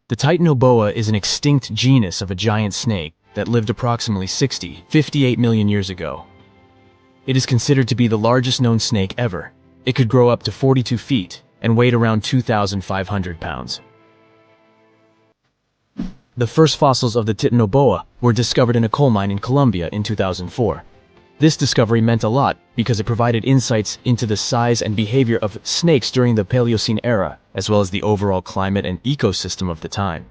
The Titanoboa is an extinct genus of a giant snake that lived approximately 58 million years ago. It is considered to be the largest known snake ever. It could grow up to 42 feet and weighed around 2,500 pounds. The first fossils of the Titanoboa were discovered in a coal mine in Colombia in 2004. This discovery meant a lot because it provided insights into the size and behavior of snakes during the Paleocene era, as well as the overall climate and ecosystem of the time.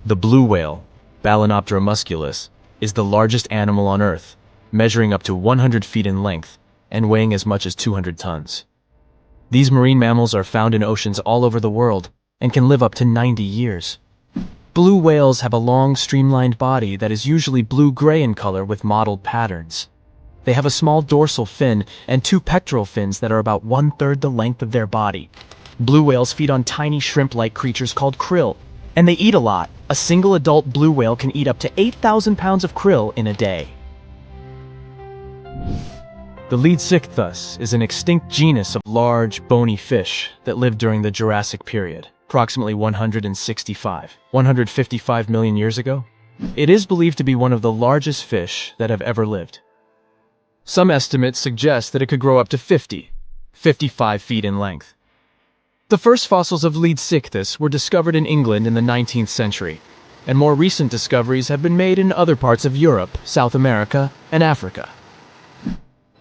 The blue whale, Balænoptera musculus, is the largest animal on Earth, measuring up to 100 feet in length and weighing as much as 200 tons. These marine mammals are found in oceans all over the world and can live up to 90 years. Blue whales have a long, streamlined body that is usually blue-gray in color with mottled patterns. They have a small dorsal fin and 2 pectoral fins that are about 1/3 the length of their body. Blue whales feed on tiny shrimp-like creatures called krill, and they eat a lot. A single adult blue whale can eat up to 8,000 pounds of krill in a day. The Leadsichthus is an extinct genus of large, bony fish that lived during the Jurassic period, approximately 155 million years ago. It is believed to be one of the largest fish that have ever lived. Some estimates suggest that it could grow up to 55 feet in length. The first fossils of Leadsichthus were discovered in England in the 19th century, and more recent discoveries have been made in other parts of Europe, South America, and Africa.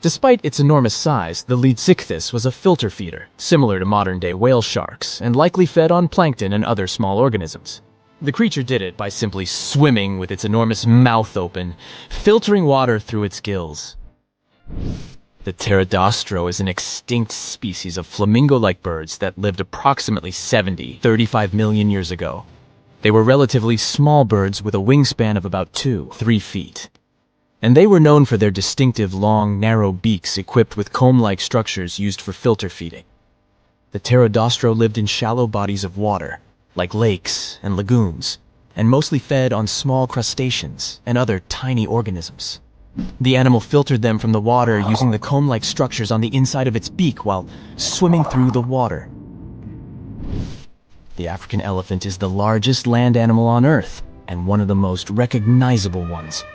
Despite its enormous size, the Leadsichthus was a filter feeder, similar to modern-day whale sharks, and likely fed on plankton and other small organisms. The creature did it by simply swimming with its enormous mouth open, filtering water through its gills. The pterodostro is an extinct species of flamingo-like birds that lived approximately 35 million years ago. They were relatively small birds with a wingspan of about 2-3 feet. And they were known for their distinctive long, narrow beaks equipped with comb-like structures used for filter feeding. The pterodostro lived in shallow bodies of water, like lakes and lagoons, and mostly fed on small crustaceans and other tiny organisms. The animal filtered them from the water using the comb-like structures on the inside of its beak while swimming through the water. The African elephant is the largest land animal on Earth, and one of the most recognizable ones.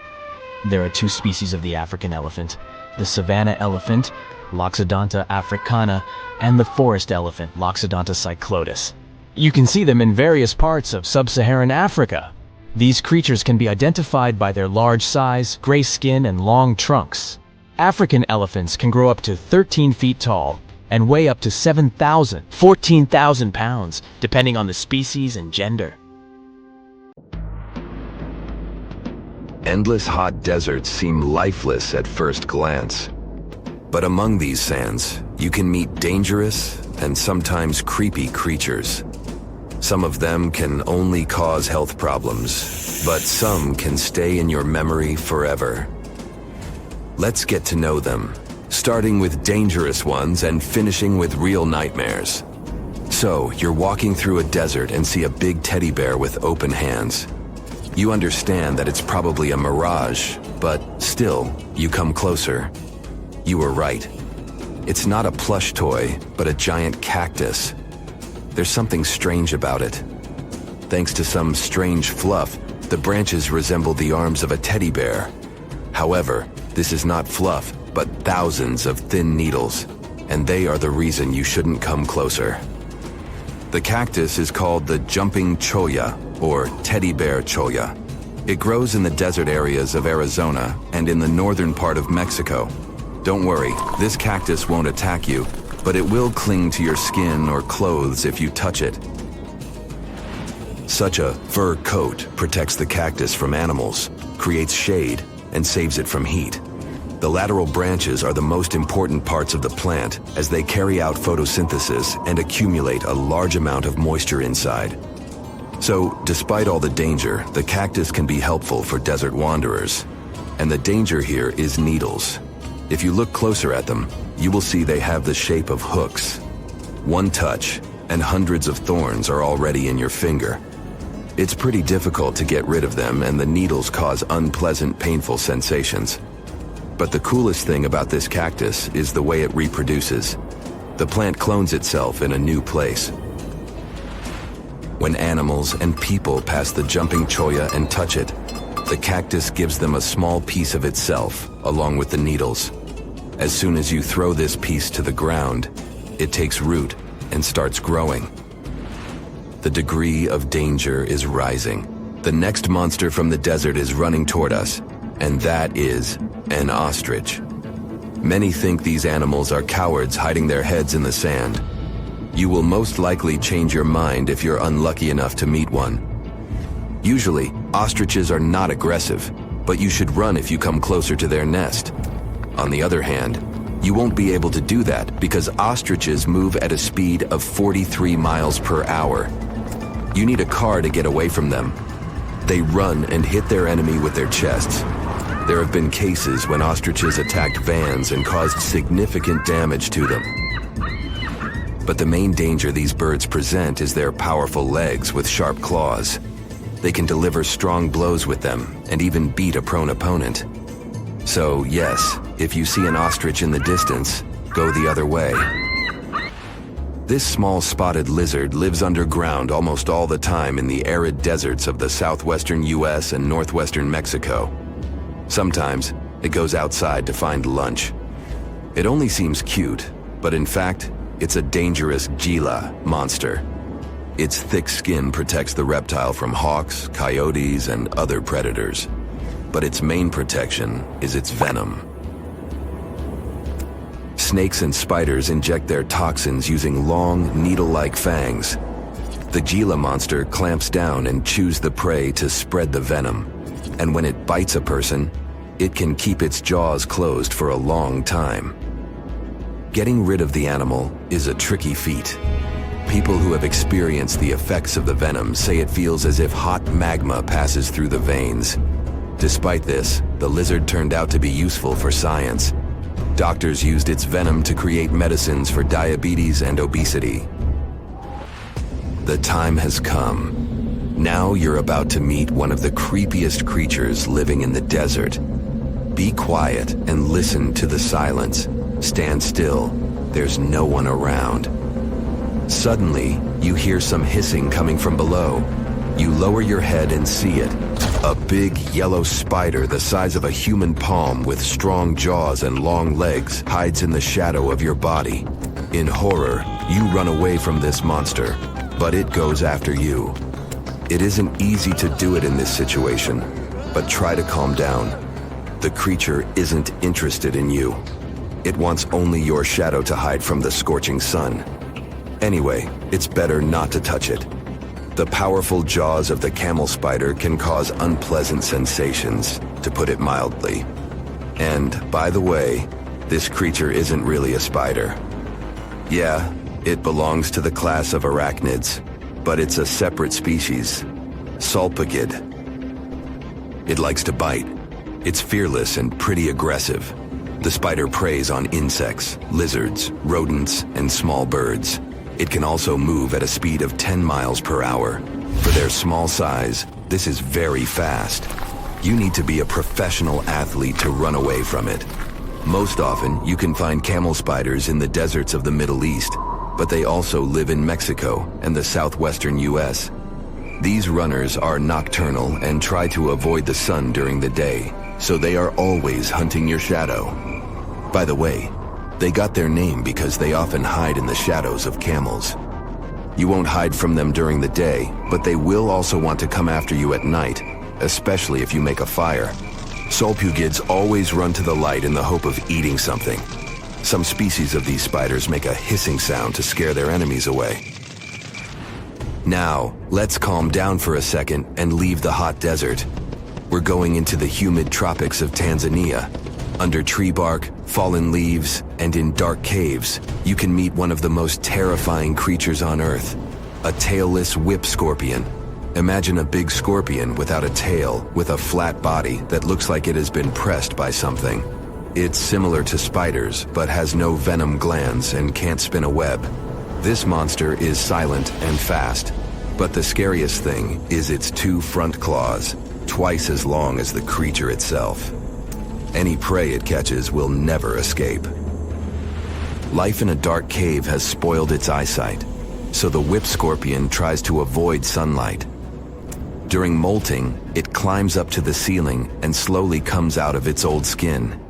There are 2 species of the African elephant, the savanna elephant, Loxodonta africana, and the forest elephant, Loxodonta cyclotis. You can see them in various parts of sub-Saharan Africa. These creatures can be identified by their large size, gray skin, and long trunks. African elephants can grow up to 13 feet tall and weigh up to 14,000 pounds, depending on the species and gender. Endless hot deserts seem lifeless at first glance. But among these sands, you can meet dangerous and sometimes creepy creatures. Some of them can only cause health problems, but some can stay in your memory forever. Let's get to know them, starting with dangerous ones and finishing with real nightmares. So, you're walking through a desert and see a big teddy bear with open hands. You understand that it's probably a mirage, but still, you come closer. You were right. It's not a plush toy, but a giant cactus. There's something strange about it. Thanks to some strange fluff, the branches resemble the arms of a teddy bear. However, this is not fluff, but thousands of thin needles, and they are the reason you shouldn't come closer. The cactus is called the jumping cholla, or teddy bear cholla. It grows in the desert areas of Arizona and in the northern part of Mexico. Don't worry, this cactus won't attack you, but it will cling to your skin or clothes if you touch it. Such a fur coat protects the cactus from animals, creates shade, and saves it from heat. The lateral branches are the most important parts of the plant as they carry out photosynthesis and accumulate a large amount of moisture inside. So, despite all the danger, the cactus can be helpful for desert wanderers. And the danger here is needles. If you look closer at them, you will see they have the shape of hooks. One touch, and hundreds of thorns are already in your finger. It's pretty difficult to get rid of them, and the needles cause unpleasant, painful sensations. But the coolest thing about this cactus is the way it reproduces. The plant clones itself in a new place. When animals and people pass the jumping cholla and touch it, the cactus gives them a small piece of itself, along with the needles. As soon as you throw this piece to the ground, it takes root and starts growing. The degree of danger is rising. The next monster from the desert is running toward us, and that is an ostrich. Many think these animals are cowards hiding their heads in the sand. You will most likely change your mind if you're unlucky enough to meet one. Usually, ostriches are not aggressive, but you should run if you come closer to their nest. On the other hand, you won't be able to do that because ostriches move at a speed of 43 miles per hour. You need a car to get away from them. They run and hit their enemy with their chests. There have been cases when ostriches attacked vans and caused significant damage to them. But the main danger these birds present is their powerful legs with sharp claws. They can deliver strong blows with them and even beat a prone opponent. So yes, if you see an ostrich in the distance, go the other way. This small spotted lizard lives underground almost all the time in the arid deserts of the southwestern US and northwestern Mexico. Sometimes, it goes outside to find lunch. It only seems cute, but in fact, it's a dangerous Gila monster. Its thick skin protects the reptile from hawks, coyotes, and other predators. But its main protection is its venom. Snakes and spiders inject their toxins using long, needle-like fangs. The Gila monster clamps down and chews the prey to spread the venom. And when it bites a person, it can keep its jaws closed for a long time. Getting rid of the animal is a tricky feat. People who have experienced the effects of the venom say it feels as if hot magma passes through the veins. Despite this, the lizard turned out to be useful for science. Doctors used its venom to create medicines for diabetes and obesity. The time has come. Now you're about to meet one of the creepiest creatures living in the desert. Be quiet and listen to the silence. Stand still. There's no one around. Suddenly, you hear some hissing coming from below. You lower your head and see it. A big yellow spider the size of a human palm with strong jaws and long legs hides in the shadow of your body. In horror, you run away from this monster, but it goes after you. It isn't easy to do it in this situation, but try to calm down. The creature isn't interested in you. It wants only your shadow to hide from the scorching sun. Anyway, it's better not to touch it. The powerful jaws of the camel spider can cause unpleasant sensations, to put it mildly. And, by the way, this creature isn't really a spider. Yeah, it belongs to the class of arachnids, but it's a separate species, Sulpicid. It likes to bite. It's fearless and pretty aggressive. The spider preys on insects, lizards, rodents, and small birds. It can also move at a speed of 10 miles per hour. For their small size, this is very fast. You need to be a professional athlete to run away from it. Most often, you can find camel spiders in the deserts of the Middle East, but they also live in Mexico and the southwestern US. These runners are nocturnal and try to avoid the sun during the day, so they are always hunting your shadow. By the way, they got their name because they often hide in the shadows of camels. You won't hide from them during the day, but they will also want to come after you at night, especially if you make a fire. Sulpicids always run to the light in the hope of eating something. Some species of these spiders make a hissing sound to scare their enemies away. Now, let's calm down for a second and leave the hot desert. We're going into the humid tropics of Tanzania. Under tree bark, fallen leaves, and in dark caves, you can meet one of the most terrifying creatures on Earth, a tailless whip scorpion. Imagine a big scorpion without a tail, with a flat body that looks like it has been pressed by something. It's similar to spiders, but has no venom glands and can't spin a web. This monster is silent and fast, but the scariest thing is its 2 front claws, twice as long as the creature itself. Any prey it catches will never escape. Life in a dark cave has spoiled its eyesight, so the whip scorpion tries to avoid sunlight. During molting, it climbs up to the ceiling and slowly comes out of its old skin.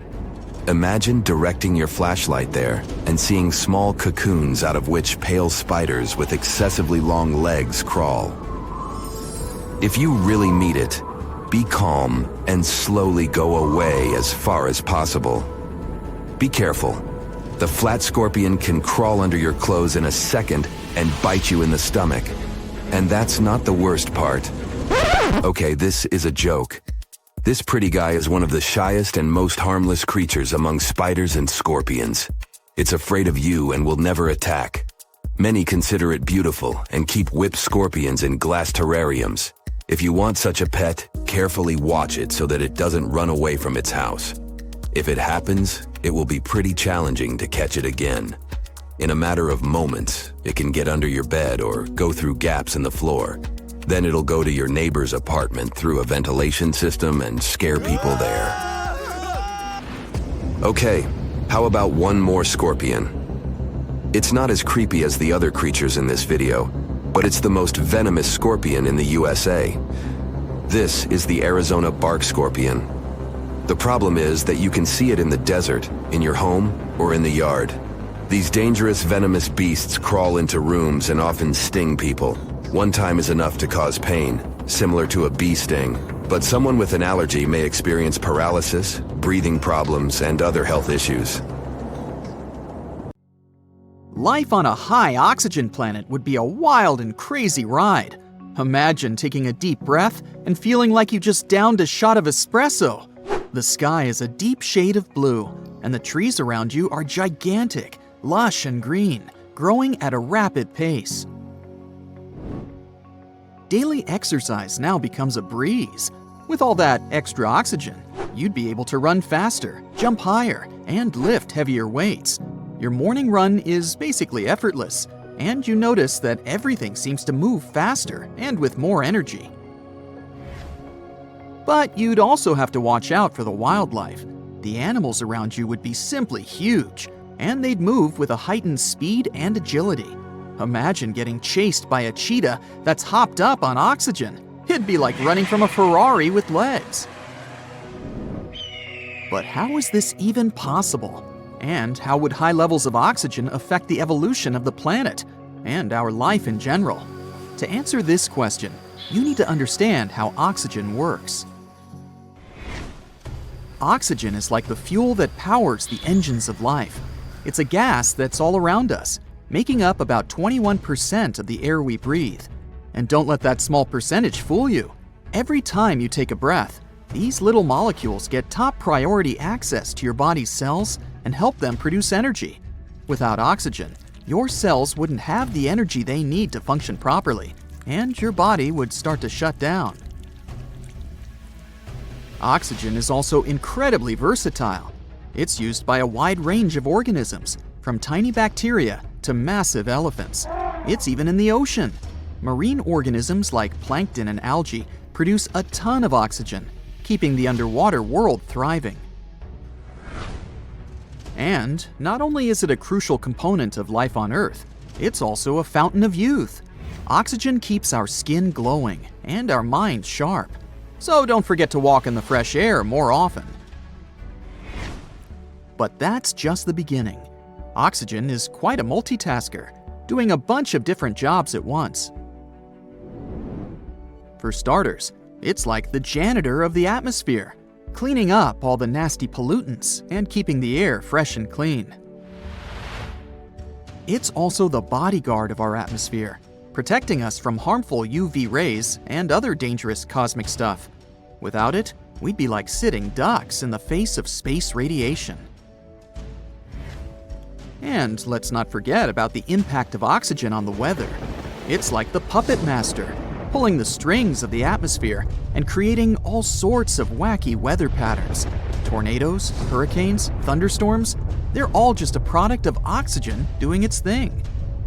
Imagine directing your flashlight there and seeing small cocoons out of which pale spiders with excessively long legs crawl. If you really meet it, be calm and slowly go away as far as possible. Be careful. The flat scorpion can crawl under your clothes in a second and bite you in the stomach. And that's not the worst part. Okay, this is a joke. This pretty guy is one of the shyest and most harmless creatures among spiders and scorpions. It's afraid of you and will never attack. Many consider it beautiful and keep whip scorpions in glass terrariums. If you want such a pet, carefully watch it so that it doesn't run away from its house. If it happens, it will be pretty challenging to catch it again. In a matter of moments, it can get under your bed or go through gaps in the floor. Then it'll go to your neighbor's apartment through a ventilation system and scare people there. Okay, how about one more scorpion? It's not as creepy as the other creatures in this video, but it's the most venomous scorpion in the USA. This is the Arizona bark scorpion. The problem is that you can see it in the desert, in your home, or in the yard. These dangerous venomous beasts crawl into rooms and often sting people. One time is enough to cause pain, similar to a bee sting, but someone with an allergy may experience paralysis, breathing problems, and other health issues. Life on a high-oxygen planet would be a wild and crazy ride. Imagine taking a deep breath and feeling like you just downed a shot of espresso. The sky is a deep shade of blue, and the trees around you are gigantic, lush and green, growing at a rapid pace. Daily exercise now becomes a breeze. With all that extra oxygen, you'd be able to run faster, jump higher, and lift heavier weights. Your morning run is basically effortless, and you notice that everything seems to move faster and with more energy. But you'd also have to watch out for the wildlife. The animals around you would be simply huge, and they'd move with a heightened speed and agility. Imagine getting chased by a cheetah that's hopped up on oxygen. It'd be like running from a Ferrari with legs. But how is this even possible? And how would high levels of oxygen affect the evolution of the planet and our life in general? To answer this question, you need to understand how oxygen works. Oxygen is like the fuel that powers the engines of life. It's a gas that's all around us, making up about 21% of the air we breathe. And don't let that small percentage fool you. Every time you take a breath, these little molecules get top priority access to your body's cells and help them produce energy. Without oxygen, your cells wouldn't have the energy they need to function properly, and your body would start to shut down. Oxygen is also incredibly versatile. It's used by a wide range of organisms, from tiny bacteria to massive elephants. It's even in the ocean. Marine organisms like plankton and algae produce a ton of oxygen, keeping the underwater world thriving. And not only is it a crucial component of life on Earth, it's also a fountain of youth. Oxygen keeps our skin glowing and our minds sharp. So don't forget to walk in the fresh air more often. But that's just the beginning. Oxygen is quite a multitasker, doing a bunch of different jobs at once. For starters, it's like the janitor of the atmosphere, cleaning up all the nasty pollutants and keeping the air fresh and clean. It's also the bodyguard of our atmosphere, protecting us from harmful UV rays and other dangerous cosmic stuff. Without it, we'd be like sitting ducks in the face of space radiation. And let's not forget about the impact of oxygen on the weather. It's like the puppet master, pulling the strings of the atmosphere and creating all sorts of wacky weather patterns. Tornadoes, hurricanes, thunderstorms, they're all just a product of oxygen doing its thing.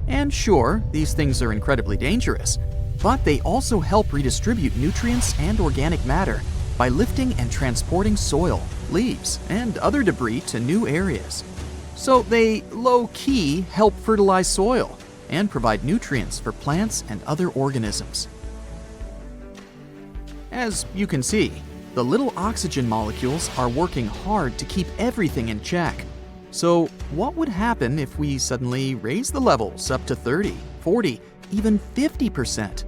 And sure, these things are incredibly dangerous, but they also help redistribute nutrients and organic matter by lifting and transporting soil, leaves, and other debris to new areas. So they low-key help fertilize soil and provide nutrients for plants and other organisms. As you can see, the little oxygen molecules are working hard to keep everything in check. So what would happen if we suddenly raise the levels up to 30, 40, even 50%?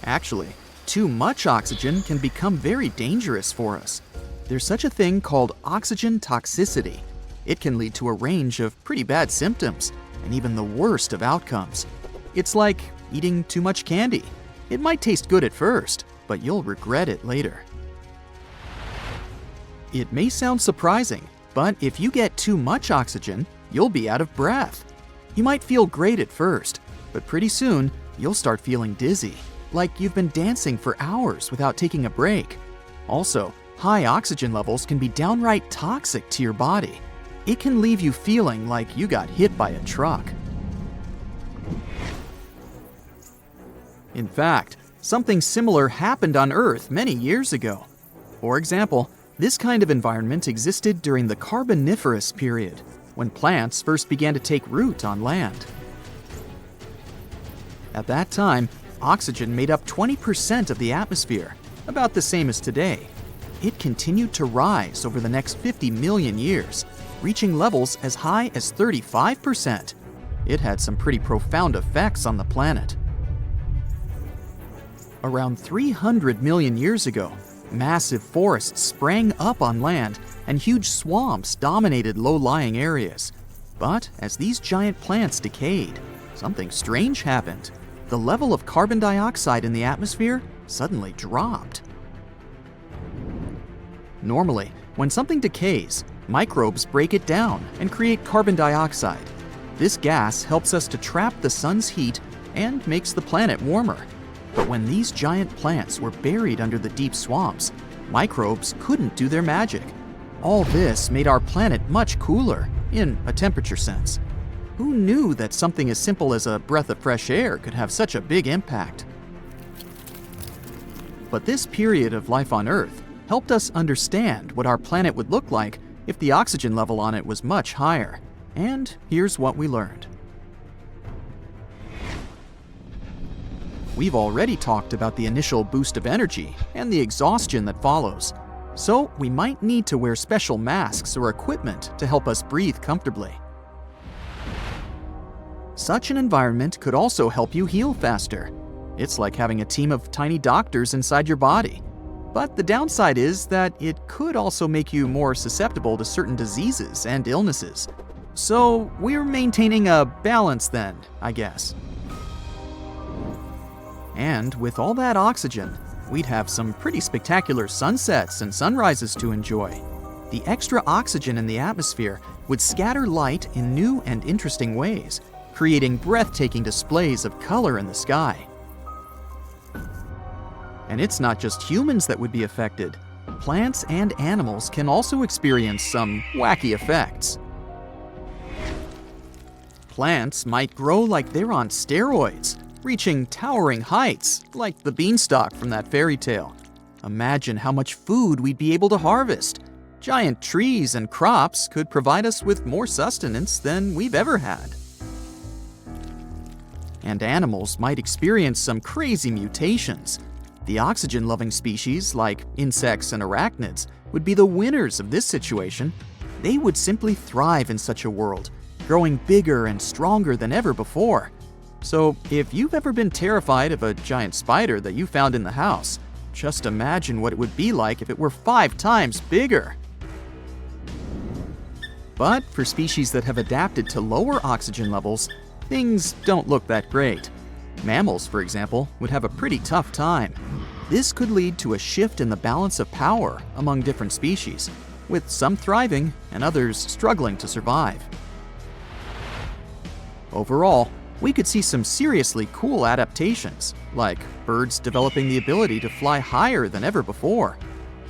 Actually, too much oxygen can become very dangerous for us. There's such a thing called oxygen toxicity. It can lead to a range of pretty bad symptoms and even the worst of outcomes. It's like eating too much candy. It might taste good at first, but you'll regret it later. It may sound surprising, but if you get too much oxygen, you'll be out of breath. You might feel great at first, but pretty soon you'll start feeling dizzy, like you've been dancing for hours without taking a break. Also, high oxygen levels can be downright toxic to your body. It can leave you feeling like you got hit by a truck. In fact, something similar happened on Earth many years ago. For example, this kind of environment existed during the Carboniferous period, when plants first began to take root on land. At that time, oxygen made up 20% of the atmosphere, about the same as today. It continued to rise over the next 50 million years, reaching levels as high as 35%. It had some pretty profound effects on the planet. Around 300 million years ago, massive forests sprang up on land and huge swamps dominated low-lying areas. But as these giant plants decayed, something strange happened. The level of carbon dioxide in the atmosphere suddenly dropped. Normally, when something decays, microbes break it down and create carbon dioxide. This gas helps us to trap the sun's heat and makes the planet warmer. But when these giant plants were buried under the deep swamps, microbes couldn't do their magic. All this made our planet much cooler, in a temperature sense. Who knew that something as simple as a breath of fresh air could have such a big impact? But this period of life on Earth helped us understand what our planet would look like if the oxygen level on it was much higher. And here's what we learned. We've already talked about the initial boost of energy and the exhaustion that follows, so we might need to wear special masks or equipment to help us breathe comfortably. Such an environment could also help you heal faster. It's like having a team of tiny doctors inside your body. But the downside is that it could also make you more susceptible to certain diseases and illnesses. So we're maintaining a balance then, I guess. And with all that oxygen, we'd have some pretty spectacular sunsets and sunrises to enjoy. The extra oxygen in the atmosphere would scatter light in new and interesting ways, creating breathtaking displays of color in the sky. And it's not just humans that would be affected. Plants and animals can also experience some wacky effects. Plants might grow like they're on steroids, reaching towering heights, like the beanstalk from that fairy tale. Imagine how much food we'd be able to harvest. Giant trees and crops could provide us with more sustenance than we've ever had. And animals might experience some crazy mutations. The oxygen-loving species, like insects and arachnids, would be the winners of this situation. They would simply thrive in such a world, growing bigger and stronger than ever before. So if you've ever been terrified of a giant spider that you found in the house, just imagine what it would be like if it were 5 times bigger. But for species that have adapted to lower oxygen levels, things don't look that great. Mammals, for example, would have a pretty tough time. This could lead to a shift in the balance of power among different species, with some thriving and others struggling to survive. Overall, we could see some seriously cool adaptations, like birds developing the ability to fly higher than ever before.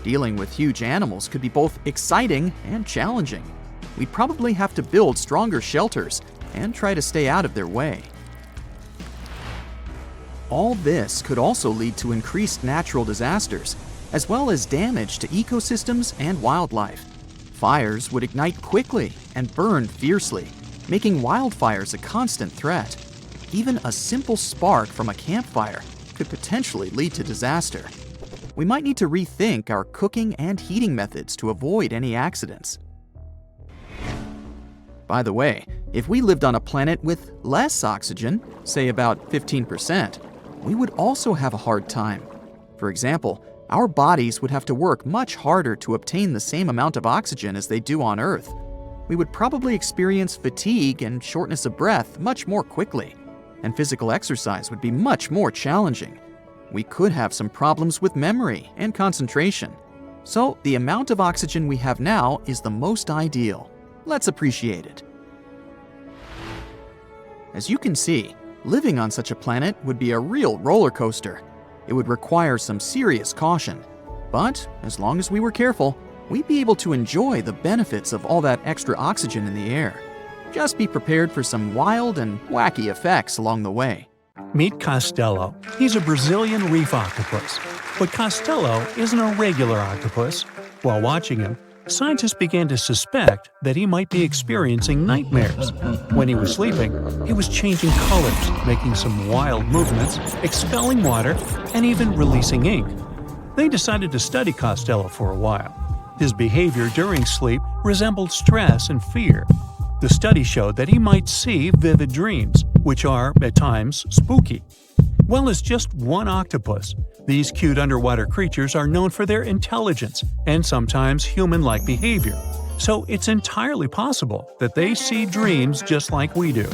Dealing with huge animals could be both exciting and challenging. We'd probably have to build stronger shelters and try to stay out of their way. All this could also lead to increased natural disasters, as well as damage to ecosystems and wildlife. Fires would ignite quickly and burn fiercely, making wildfires a constant threat. Even a simple spark from a campfire could potentially lead to disaster. We might need to rethink our cooking and heating methods to avoid any accidents. By the way, if we lived on a planet with less oxygen, say about 15%, we would also have a hard time. For example, our bodies would have to work much harder to obtain the same amount of oxygen as they do on Earth. We would probably experience fatigue and shortness of breath much more quickly, and physical exercise would be much more challenging. We could have some problems with memory and concentration. So the amount of oxygen we have now is the most ideal. Let's appreciate it. As you can see, living on such a planet would be a real roller coaster. It would require some serious caution. But as long as we were careful, we'd be able to enjoy the benefits of all that extra oxygen in the air. Just be prepared for some wild and wacky effects along the way. Meet Costello. He's a Brazilian reef octopus. But Costello isn't a regular octopus. While watching him, scientists began to suspect that he might be experiencing nightmares. When he was sleeping, he was changing colors, making some wild movements, expelling water, and even releasing ink. They decided to study Costello for a while. His behavior during sleep resembled stress and fear. The study showed that he might see vivid dreams, which are, at times, spooky. Well, as just one octopus, these cute underwater creatures are known for their intelligence and sometimes human-like behavior, so it's entirely possible that they see dreams just like we do.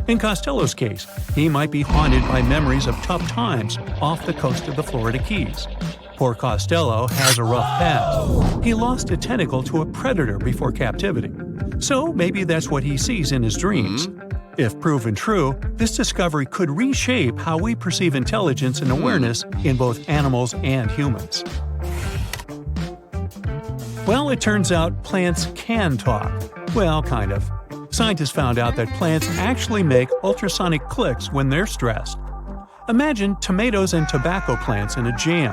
In Costello's case, he might be haunted by memories of tough times off the coast of the Florida Keys. Poor Costello has a rough past. He lost a tentacle to a predator before captivity, so maybe that's what he sees in his dreams. If proven true, this discovery could reshape how we perceive intelligence and awareness in both animals and humans. Well, it turns out plants can talk. Well, kind of. Scientists found out that plants actually make ultrasonic clicks when they're stressed. Imagine tomatoes and tobacco plants in a jam.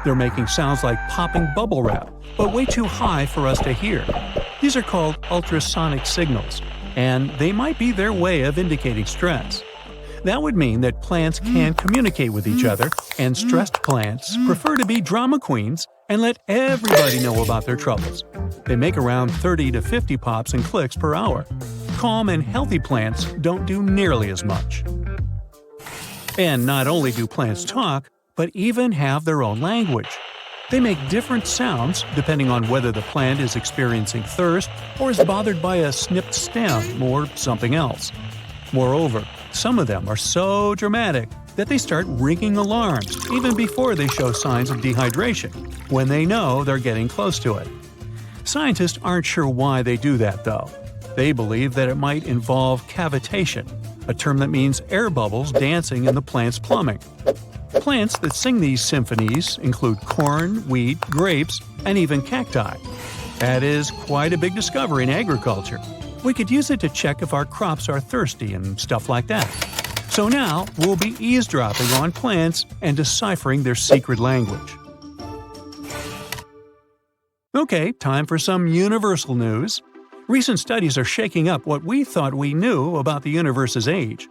They're making sounds like popping bubble wrap, but way too high for us to hear. These are called ultrasonic signals, and they might be their way of indicating stress. That would mean that plants can communicate with each other, and stressed plants prefer to be drama queens and let everybody know about their troubles. They make around 30 to 50 pops and clicks per hour. Calm and healthy plants don't do nearly as much. And not only do plants talk, but even have their own language. They make different sounds depending on whether the plant is experiencing thirst or is bothered by a snipped stem or something else. Moreover, some of them are so dramatic that they start ringing alarms even before they show signs of dehydration, when they know they're getting close to it. Scientists aren't sure why they do that, though. They believe that it might involve cavitation, a term that means air bubbles dancing in the plant's plumbing. Plants that sing these symphonies include corn, wheat, grapes, and even cacti. That is quite a big discovery in agriculture. We could use it to check if our crops are thirsty and stuff like that. So now we'll be eavesdropping on plants and deciphering their secret language. Okay, time for some universal news. Recent studies are shaking up what we thought we knew about the universe's age.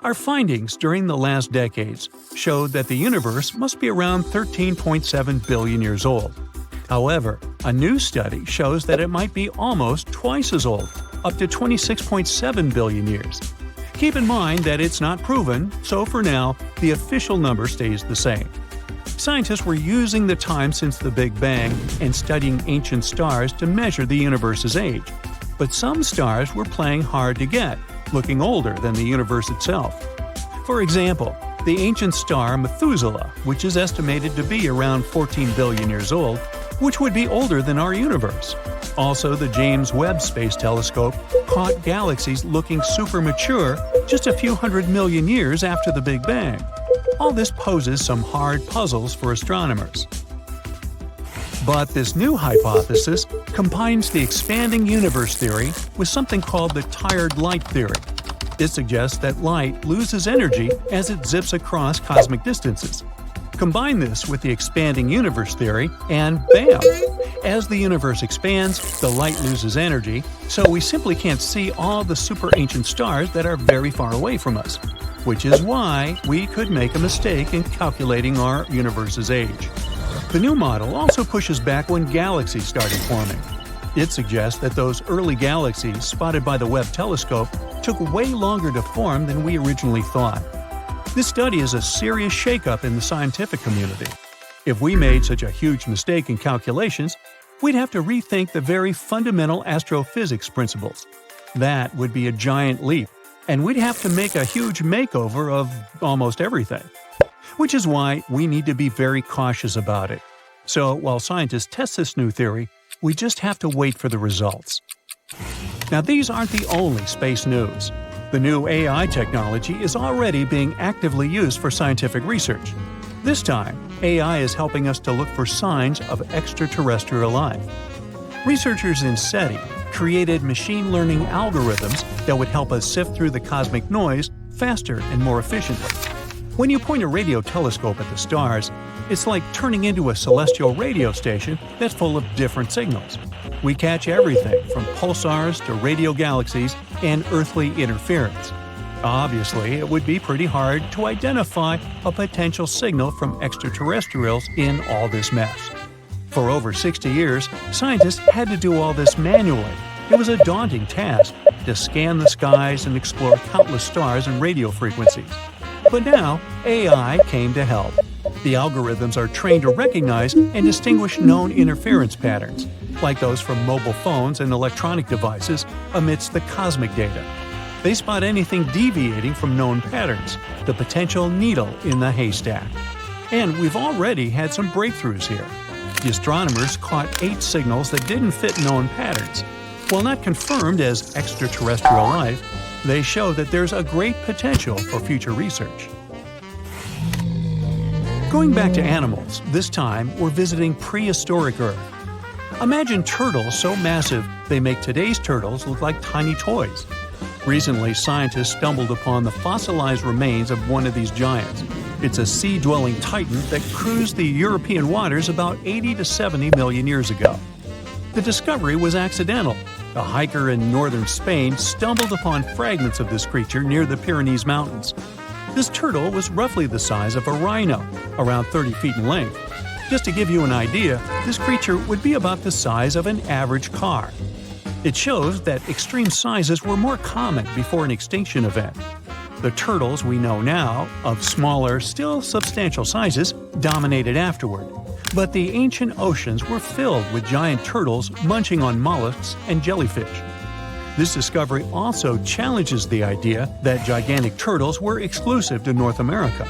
Our findings during the last decades showed that the universe must be around 13.7 billion years old. However, a new study shows that it might be almost twice as old, up to 26.7 billion years. Keep in mind that it's not proven, so for now, the official number stays the same. Scientists were using the time since the Big Bang and studying ancient stars to measure the universe's age. But some stars were playing hard to get, looking older than the universe itself. For example, the ancient star Methuselah, which is estimated to be around 14 billion years old, which would be older than our universe. Also, the James Webb Space Telescope caught galaxies looking super mature just a few hundred million years after the Big Bang. All this poses some hard puzzles for astronomers. But this new hypothesis combines the expanding universe theory with something called the tired light theory. It suggests that light loses energy as it zips across cosmic distances. Combine this with the expanding universe theory, and bam! As the universe expands, the light loses energy, so we simply can't see all the super ancient stars that are very far away from us, which is why we could make a mistake in calculating our universe's age. The new model also pushes back when galaxies started forming. It suggests that those early galaxies spotted by the Webb telescope took way longer to form than we originally thought. This study is a serious shakeup in the scientific community. If we made such a huge mistake in calculations, we'd have to rethink the very fundamental astrophysics principles. That would be a giant leap, and we'd have to make a huge makeover of almost everything. Which is why we need to be very cautious about it. So while scientists test this new theory, we just have to wait for the results. Now, these aren't the only space news. The new AI technology is already being actively used for scientific research. This time, AI is helping us to look for signs of extraterrestrial life. Researchers in SETI created machine learning algorithms that would help us sift through the cosmic noise faster and more efficiently. When you point a radio telescope at the stars, it's like turning into a celestial radio station that's full of different signals. We catch everything from pulsars to radio galaxies and earthly interference. Obviously, it would be pretty hard to identify a potential signal from extraterrestrials in all this mess. For over 60 years, scientists had to do all this manually. It was a daunting task to scan the skies and explore countless stars and radio frequencies. But now, AI came to help. The algorithms are trained to recognize and distinguish known interference patterns, like those from mobile phones and electronic devices amidst the cosmic data. They spot anything deviating from known patterns, the potential needle in the haystack. And we've already had some breakthroughs here. The astronomers caught 8 signals that didn't fit known patterns. While not confirmed as extraterrestrial life, they show that there's a great potential for future research. Going back to animals, this time we're visiting prehistoric Earth. Imagine turtles so massive they make today's turtles look like tiny toys. Recently, scientists stumbled upon the fossilized remains of one of these giants. It's a sea-dwelling titan that cruised the European waters about 80 to 70 million years ago. The discovery was accidental. A hiker in northern Spain stumbled upon fragments of this creature near the Pyrenees Mountains. This turtle was roughly the size of a rhino, around 30 feet in length. Just to give you an idea, this creature would be about the size of an average car. It shows that extreme sizes were more common before an extinction event. The turtles we know now, of smaller, still substantial sizes, dominated afterward. But the ancient oceans were filled with giant turtles munching on mollusks and jellyfish. This discovery also challenges the idea that gigantic turtles were exclusive to North America.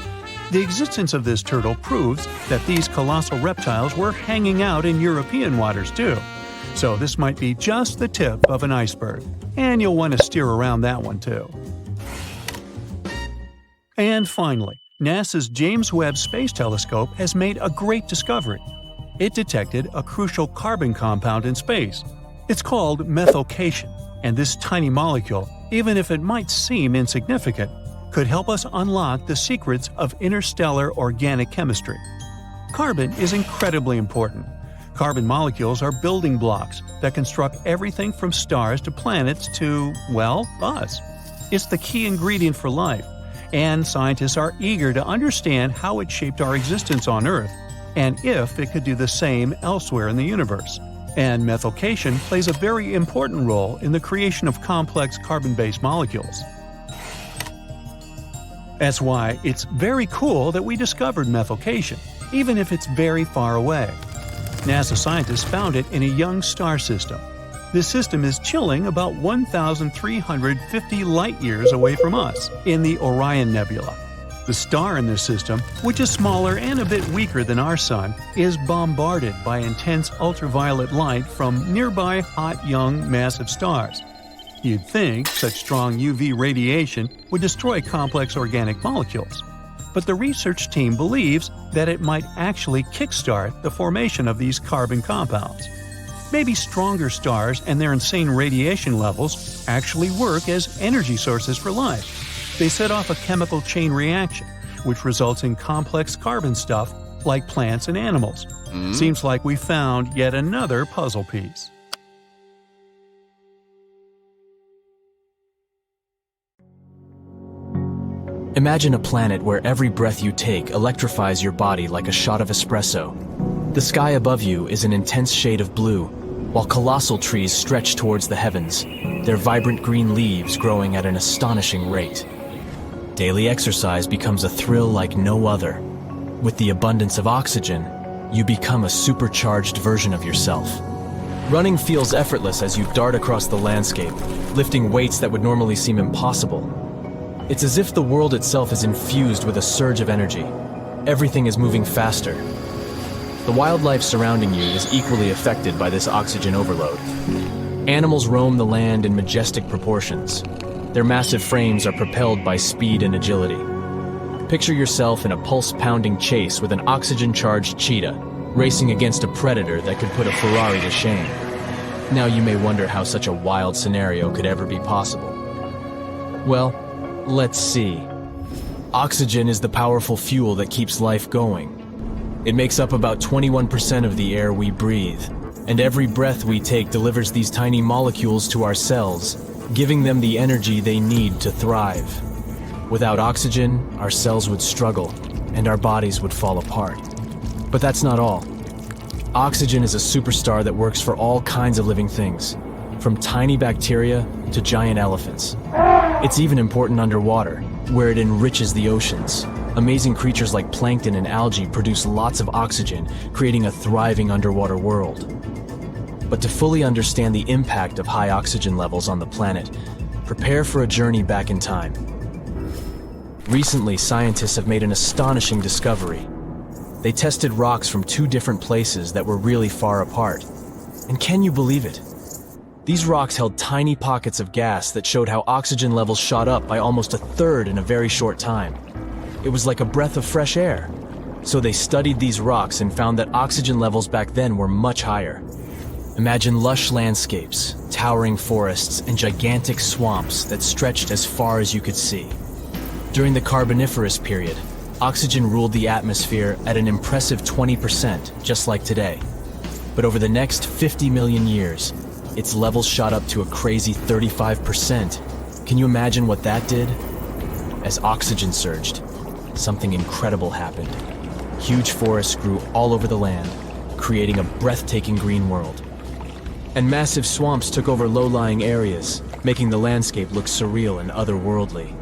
The existence of this turtle proves that these colossal reptiles were hanging out in European waters too. So this might be just the tip of an iceberg, and you'll want to steer around that one too. And finally, NASA's James Webb Space Telescope has made a great discovery. It detected a crucial carbon compound in space. It's called methylcation, and this tiny molecule, even if it might seem insignificant, could help us unlock the secrets of interstellar organic chemistry. Carbon is incredibly important. Carbon molecules are building blocks that construct everything from stars to planets to, well, us. It's the key ingredient for life, and scientists are eager to understand how it shaped our existence on Earth, and if it could do the same elsewhere in the universe. And methylcation plays a very important role in the creation of complex carbon-based molecules. That's why it's very cool that we discovered methylcation, even if it's very far away. NASA scientists found it in a young star system. This system is chilling about 1,350 light-years away from us, in the Orion Nebula. The star in this system, which is smaller and a bit weaker than our Sun, is bombarded by intense ultraviolet light from nearby hot, young, massive stars. You'd think such strong UV radiation would destroy complex organic molecules. But the research team believes that it might actually kickstart the formation of these carbon compounds. Maybe stronger stars and their insane radiation levels actually work as energy sources for life. They set off a chemical chain reaction, which results in complex carbon stuff like plants and animals. Seems like we found yet another puzzle piece. Imagine a planet where every breath you take electrifies your body like a shot of espresso. The sky above you is an intense shade of blue, while colossal trees stretch towards the heavens, their vibrant green leaves growing at an astonishing rate. Daily exercise becomes a thrill like no other. With the abundance of oxygen, you become a supercharged version of yourself. Running feels effortless as you dart across the landscape, lifting weights that would normally seem impossible. It's as if the world itself is infused with a surge of energy. Everything is moving faster. The wildlife surrounding you is equally affected by this oxygen overload. Animals roam the land in majestic proportions. Their massive frames are propelled by speed and agility. Picture yourself in a pulse-pounding chase with an oxygen-charged cheetah, racing against a predator that could put a Ferrari to shame. Now you may wonder how such a wild scenario could ever be possible. Well, let's see. Oxygen is the powerful fuel that keeps life going. It makes up about 21% of the air we breathe, and every breath we take delivers these tiny molecules to our cells, giving them the energy they need to thrive. Without oxygen, our cells would struggle, and our bodies would fall apart. But that's not all. Oxygen is a superstar that works for all kinds of living things, from tiny bacteria to giant elephants. It's even important underwater, where it enriches the oceans. Amazing creatures like plankton and algae produce lots of oxygen, creating a thriving underwater world. But to fully understand the impact of high oxygen levels on the planet, prepare for a journey back in time. Recently, scientists have made an astonishing discovery. They tested rocks from two different places that were really far apart. And can you believe it? These rocks held tiny pockets of gas that showed how oxygen levels shot up by almost a third in a very short time. It was like a breath of fresh air. So they studied these rocks and found that oxygen levels back then were much higher. Imagine lush landscapes, towering forests, and gigantic swamps that stretched as far as you could see. During the Carboniferous period, oxygen ruled the atmosphere at an impressive 20%, just like today. But over the next 50 million years, its levels shot up to a crazy 35%. Can you imagine what that did? As oxygen surged, something incredible happened. Huge forests grew all over the land, creating a breathtaking green world. And massive swamps took over low-lying areas, making the landscape look surreal and otherworldly.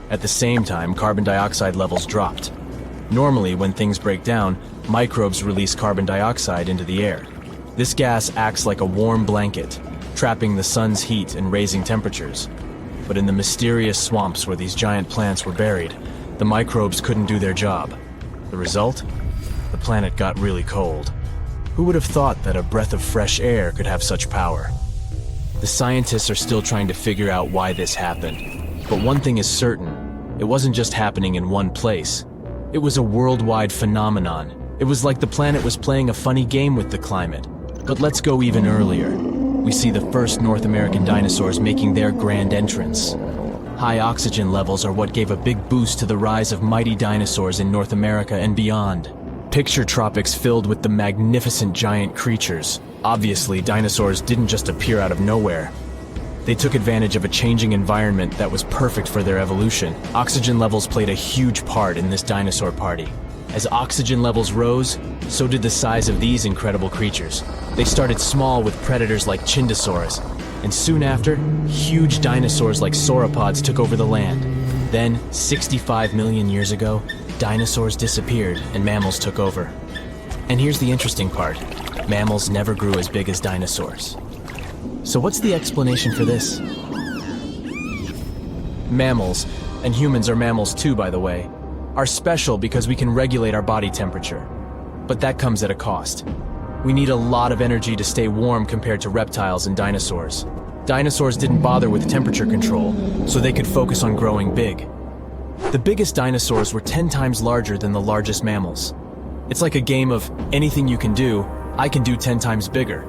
At the same time, carbon dioxide levels dropped. Normally, when things break down, microbes release carbon dioxide into the air. This gas acts like a warm blanket, trapping the sun's heat and raising temperatures. But in the mysterious swamps where these giant plants were buried, the microbes couldn't do their job. The result? The planet got really cold. Who would have thought that a breath of fresh air could have such power? The scientists are still trying to figure out why this happened. But one thing is certain, it wasn't just happening in one place. It was a worldwide phenomenon. It was like the planet was playing a funny game with the climate. But let's go even earlier. We see the first North American dinosaurs making their grand entrance. High oxygen levels are what gave a big boost to the rise of mighty dinosaurs in North America and beyond. Picture tropics filled with the magnificent giant creatures. Obviously, dinosaurs didn't just appear out of nowhere. They took advantage of a changing environment that was perfect for their evolution. Oxygen levels played a huge part in this dinosaur party. As oxygen levels rose, so did the size of these incredible creatures. They started small with predators like Chindosaurus, and soon after, huge dinosaurs like sauropods took over the land. Then, 65 million years ago, dinosaurs disappeared and mammals took over. And here's the interesting part. Mammals never grew as big as dinosaurs. So what's the explanation for this? Mammals, and humans are mammals too, by the way, are special because we can regulate our body temperature. But that comes at a cost. We need a lot of energy to stay warm compared to reptiles and dinosaurs. Dinosaurs didn't bother with temperature control, so they could focus on growing big. The biggest dinosaurs were 10 times larger than the largest mammals. It's like a game of anything you can do, I can do 10 times bigger.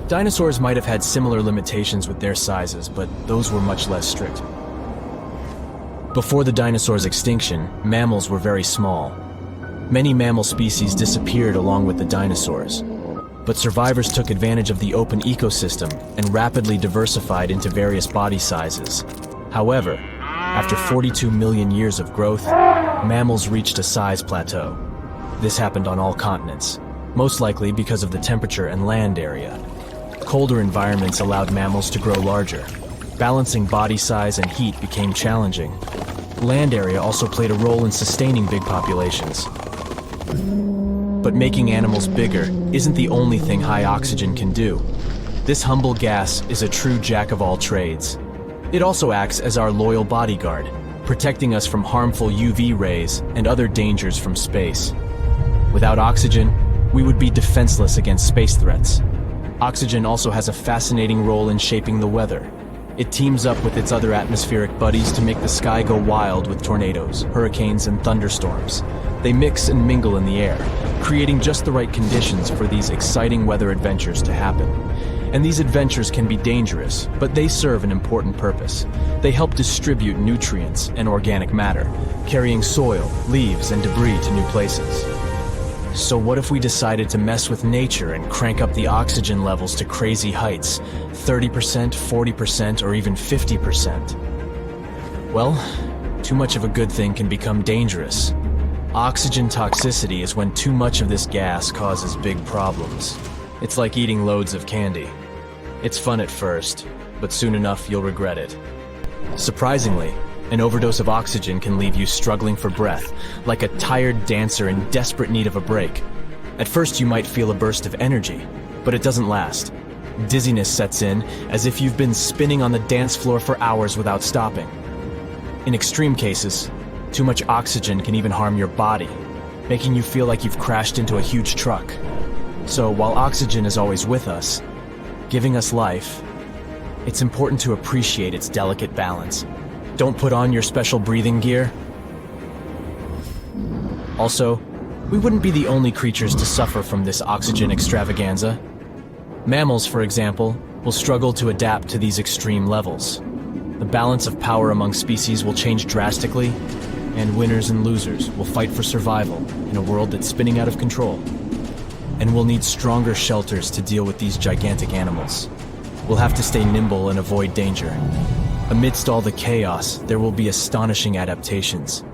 Dinosaurs might have had similar limitations with their sizes, but those were much less strict. Before the dinosaurs' extinction, mammals were very small. Many mammal species disappeared along with the dinosaurs. But survivors took advantage of the open ecosystem and rapidly diversified into various body sizes. However, after 42 million years of growth, mammals reached a size plateau. This happened on all continents, most likely because of the temperature and land area. Colder environments allowed mammals to grow larger. Balancing body size and heat became challenging. Land area also played a role in sustaining big populations. But making animals bigger isn't the only thing high oxygen can do. This humble gas is a true jack of all trades. It also acts as our loyal bodyguard, protecting us from harmful UV rays and other dangers from space. Without oxygen, we would be defenseless against space threats. Oxygen also has a fascinating role in shaping the weather. It teams up with its other atmospheric buddies to make the sky go wild with tornadoes, hurricanes, and thunderstorms. They mix and mingle in the air, creating just the right conditions for these exciting weather adventures to happen. And these adventures can be dangerous, but they serve an important purpose. They help distribute nutrients and organic matter, carrying soil, leaves, and debris to new places. So what if we decided to mess with nature and crank up the oxygen levels to crazy heights, 30%, 40%, or even 50%? Well, too much of a good thing can become dangerous. Oxygen toxicity is when too much of this gas causes big problems. It's like eating loads of candy. It's fun at first, but soon enough you'll regret it. Surprisingly, an overdose of oxygen can leave you struggling for breath, like a tired dancer in desperate need of a break. At first you might feel a burst of energy, but it doesn't last. Dizziness sets in, as if you've been spinning on the dance floor for hours without stopping. In extreme cases, too much oxygen can even harm your body, making you feel like you've crashed into a huge truck. So while oxygen is always with us, giving us life, it's important to appreciate its delicate balance. Don't put on your special breathing gear. Also, we wouldn't be the only creatures to suffer from this oxygen extravaganza. Mammals, for example, will struggle to adapt to these extreme levels. The balance of power among species will change drastically, and winners and losers will fight for survival in a world that's spinning out of control. And we'll need stronger shelters to deal with these gigantic animals. We'll have to stay nimble and avoid danger. Amidst all the chaos, there will be astonishing adaptations.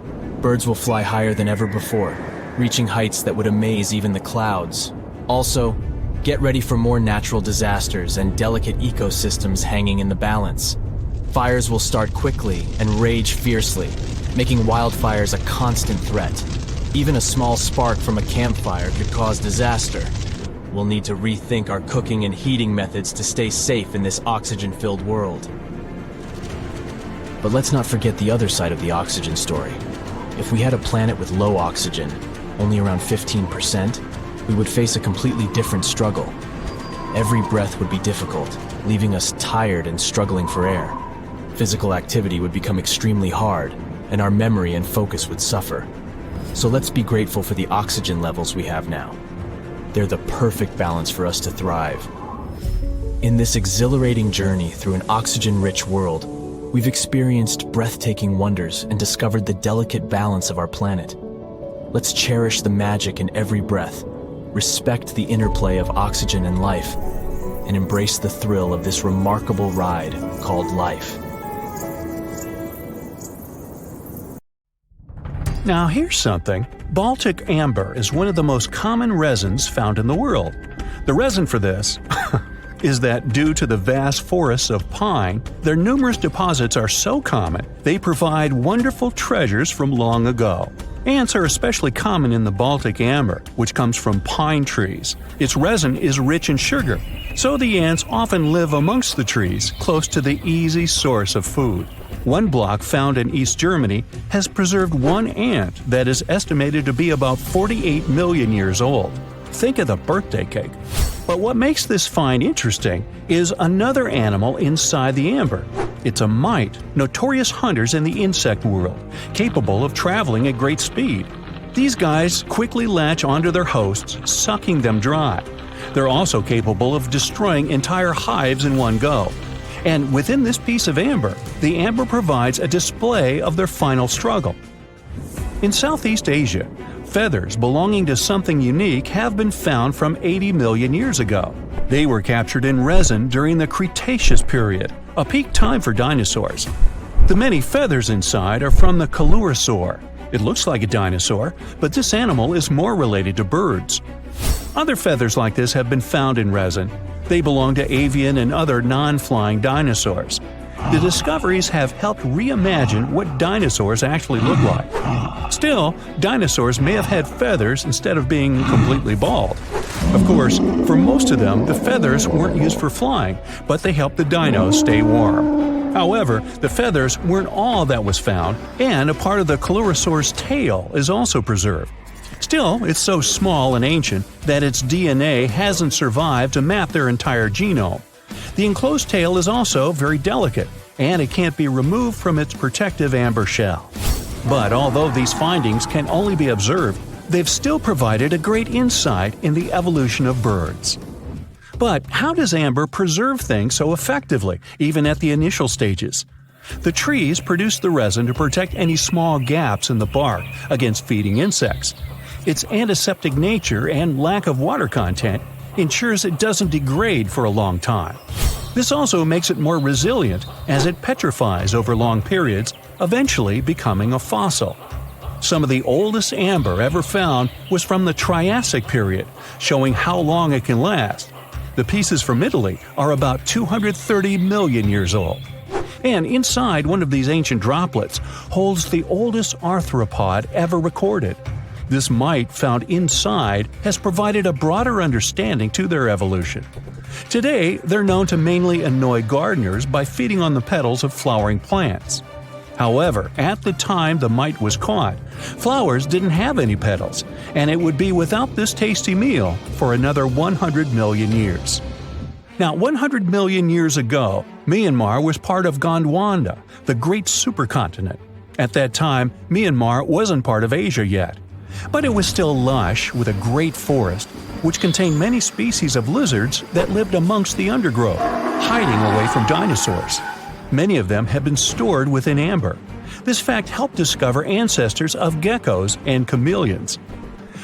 Birds will fly higher than ever before. reaching heights that would amaze even the clouds. Also, get ready for more natural disasters and delicate ecosystems hanging in the balance. Fires will start quickly and rage fiercely, making wildfires a constant threat. Even a small spark from a campfire could cause disaster. We'll need to rethink our cooking and heating methods to stay safe in this oxygen-filled world. But let's not forget the other side of the oxygen story. If we had a planet with low oxygen, only around 15%, we would face a completely different struggle. Every breath would be difficult, leaving us tired and struggling for air. Physical activity would become extremely hard, and our memory and focus would suffer. So let's be grateful for the oxygen levels we have now. They're the perfect balance for us to thrive. In this exhilarating journey through an oxygen-rich world, we've experienced breathtaking wonders and discovered the delicate balance of our planet. Let's cherish the magic in every breath, respect the interplay of oxygen and life, and embrace the thrill of this remarkable ride called life. Now here's something. Baltic amber is one of the most common resins found in the world. The reason for this is that due to the vast forests of pine, their numerous deposits are so common they provide wonderful treasures from long ago. Ants are especially common in the Baltic amber, which comes from pine trees. Its resin is rich in sugar, so the ants often live amongst the trees, close to the easy source of food. One block found in East Germany has preserved one ant that is estimated to be about 48 million years old. Think of the birthday cake. But what makes this find interesting is another animal inside the amber. It's a mite, notorious hunters in the insect world, capable of traveling at great speed. These guys quickly latch onto their hosts, sucking them dry. They're also capable of destroying entire hives in one go. And within this piece of amber, the amber provides a display of their final struggle. In Southeast Asia, feathers belonging to something unique have been found from 80 million years ago. They were captured in resin during the Cretaceous period, a peak time for dinosaurs. The many feathers inside are from the Coelurosaur. It looks like a dinosaur, but this animal is more related to birds. Other feathers like this have been found in resin. They belong to avian and other non-flying dinosaurs. The discoveries have helped reimagine what dinosaurs actually look like. Still, dinosaurs may have had feathers instead of being completely bald. Of course, for most of them, the feathers weren't used for flying, but they helped the dinos stay warm. However, the feathers weren't all that was found, and a part of the Coelurosaur's tail is also preserved. Still, it's so small and ancient that its DNA hasn't survived to map their entire genome. The enclosed tail is also very delicate, and it can't be removed from its protective amber shell. But although these findings can only be observed, they've still provided a great insight in the evolution of birds. But how does amber preserve things so effectively, even at the initial stages? The trees produce the resin to protect any small gaps in the bark against feeding insects. Its antiseptic nature and lack of water content ensures it doesn't degrade for a long time. This also makes it more resilient as it petrifies over long periods, eventually becoming a fossil. Some of the oldest amber ever found was from the Triassic period, showing how long it can last. The pieces from Italy are about 230 million years old. And inside one of these ancient droplets holds the oldest arthropod ever recorded. This mite found inside has provided a broader understanding to their evolution. Today, they're known to mainly annoy gardeners by feeding on the petals of flowering plants. However, at the time the mite was caught, flowers didn't have any petals, and it would be without this tasty meal for another 100 million years. Now, 100 million years ago, Myanmar was part of Gondwana, the great supercontinent. At that time, Myanmar wasn't part of Asia yet. But it was still lush with a great forest, which contained many species of lizards that lived amongst the undergrowth, hiding away from dinosaurs. Many of them had been stored within amber. This fact helped discover ancestors of geckos and chameleons.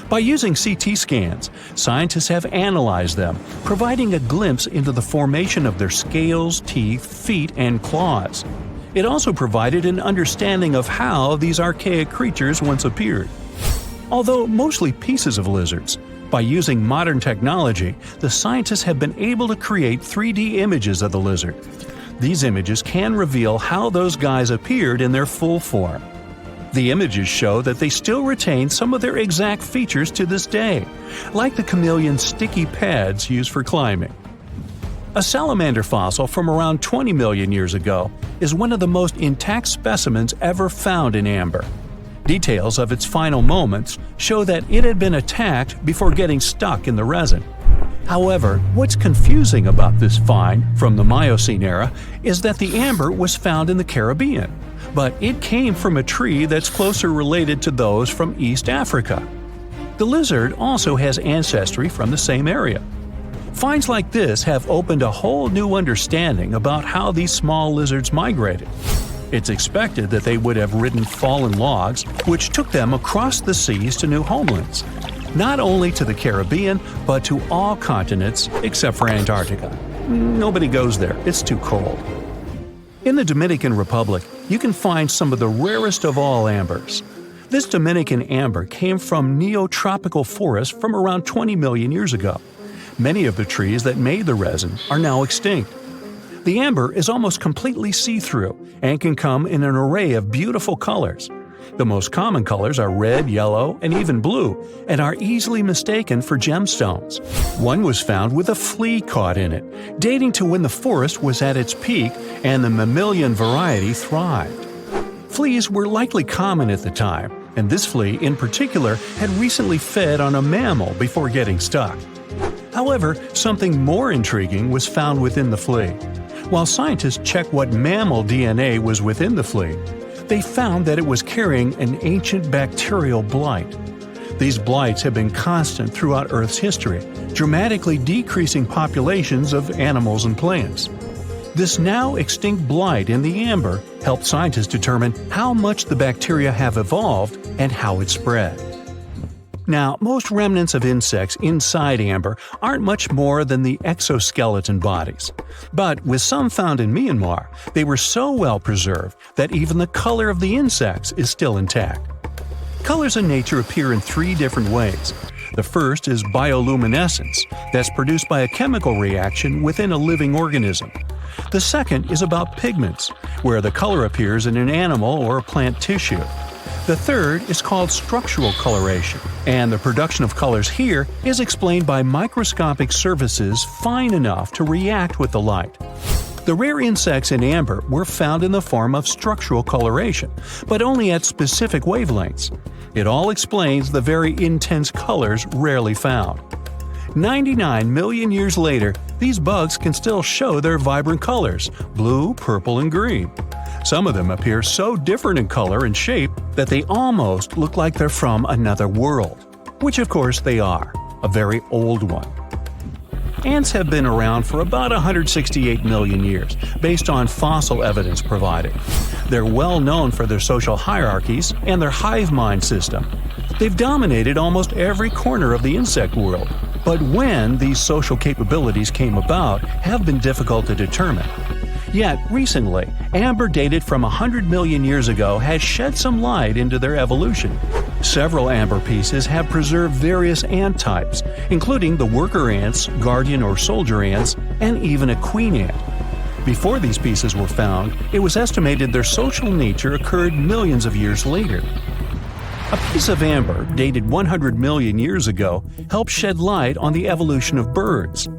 By using CT scans, scientists have analyzed them, providing a glimpse into the formation of their scales, teeth, feet, and claws. It also provided an understanding of how these archaic creatures once appeared. although mostly pieces of lizards. By using modern technology, the scientists have been able to create 3D images of the lizard. These images can reveal how those guys appeared in their full form. The images show that they still retain some of their exact features to this day, like the chameleon's sticky pads used for climbing. A salamander fossil from around 20 million years ago is one of the most intact specimens ever found in amber. Details of its final moments show that it had been attacked before getting stuck in the resin. However, what's confusing about this find from the Miocene era is that the amber was found in the Caribbean, but it came from a tree that's closer related to those from East Africa. The lizard also has ancestry from the same area. Finds like this have opened a whole new understanding about how these small lizards migrated. It's expected that they would have ridden fallen logs, which took them across the seas to new homelands, not only to the Caribbean, but to all continents except for Antarctica. Nobody goes there, it's too cold. In the Dominican Republic, you can find some of the rarest of all ambers. This Dominican amber came from neotropical forests from around 20 million years ago. Many of the trees that made the resin are now extinct. The amber is almost completely see-through and can come in an array of beautiful colors. The most common colors are red, yellow, and even blue, and are easily mistaken for gemstones. One was found with a flea caught in it, dating to when the forest was at its peak and the mammalian variety thrived. Fleas were likely common at the time, and this flea in particular had recently fed on a mammal before getting stuck. However, something more intriguing was found within the flea. While scientists checked what mammal DNA was within the flea, they found that it was carrying an ancient bacterial blight. These blights have been constant throughout Earth's history, dramatically decreasing populations of animals and plants. This now extinct blight in the amber helped scientists determine how much the bacteria have evolved and how it spread. Now, most remnants of insects inside amber aren't much more than the exoskeleton bodies. But with some found in Myanmar, they were so well preserved that even the color of the insects is still intact. Colors in nature appear in 3 different ways. The first is bioluminescence, that's produced by a chemical reaction within a living organism. The second is about pigments, where the color appears in an animal or plant tissue. The third is called structural coloration, and the production of colors here is explained by microscopic surfaces fine enough to react with the light. The rare insects in amber were found in the form of structural coloration, but only at specific wavelengths. It all explains the very intense colors rarely found. 99 million years later, these bugs can still show their vibrant colors – blue, purple, and green. Some of them appear so different in color and shape that they almost look like they're from another world. Which of course they are, a very old one. Ants have been around for about 168 million years, based on fossil evidence provided. They're well known for their social hierarchies and their hive mind system. They've dominated almost every corner of the insect world, but when these social capabilities came about have been difficult to determine. Yet, recently, amber dated from 100 million years ago has shed some light into their evolution. Several amber pieces have preserved various ant types, including the worker ants, guardian or soldier ants, and even a queen ant. Before these pieces were found, it was estimated their social nature occurred millions of years later. A piece of amber, dated 100 million years ago, helped shed light on the evolution of birds.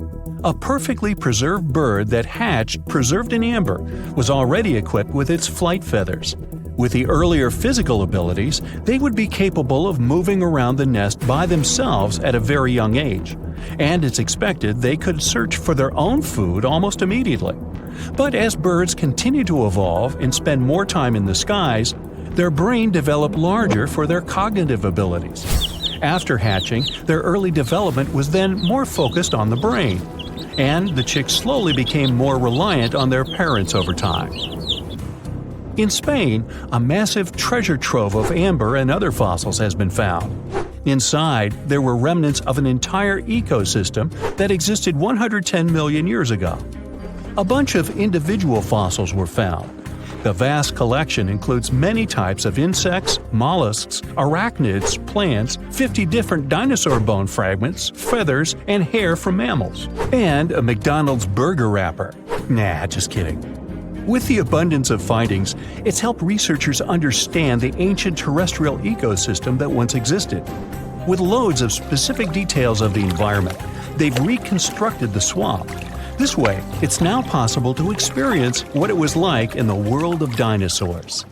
A perfectly preserved bird that hatched preserved in amber was already equipped with its flight feathers. With the earlier physical abilities, they would be capable of moving around the nest by themselves at a very young age, and it's expected they could search for their own food almost immediately. But as birds continue to evolve and spend more time in the skies, their brain developed larger for their cognitive abilities. After hatching, their early development was then more focused on the brain, and the chicks slowly became more reliant on their parents over time. In Spain, a massive treasure trove of amber and other fossils has been found. Inside, there were remnants of an entire ecosystem that existed 110 million years ago. A bunch of individual fossils were found. The vast collection includes many types of insects, mollusks, arachnids, plants, 50 different dinosaur bone fragments, feathers, and hair from mammals, and a McDonald's burger wrapper. Nah, just kidding. With the abundance of findings, it's helped researchers understand the ancient terrestrial ecosystem that once existed. With loads of specific details of the environment, they've reconstructed the swamp. This way, it's now possible to experience what it was like in the world of dinosaurs.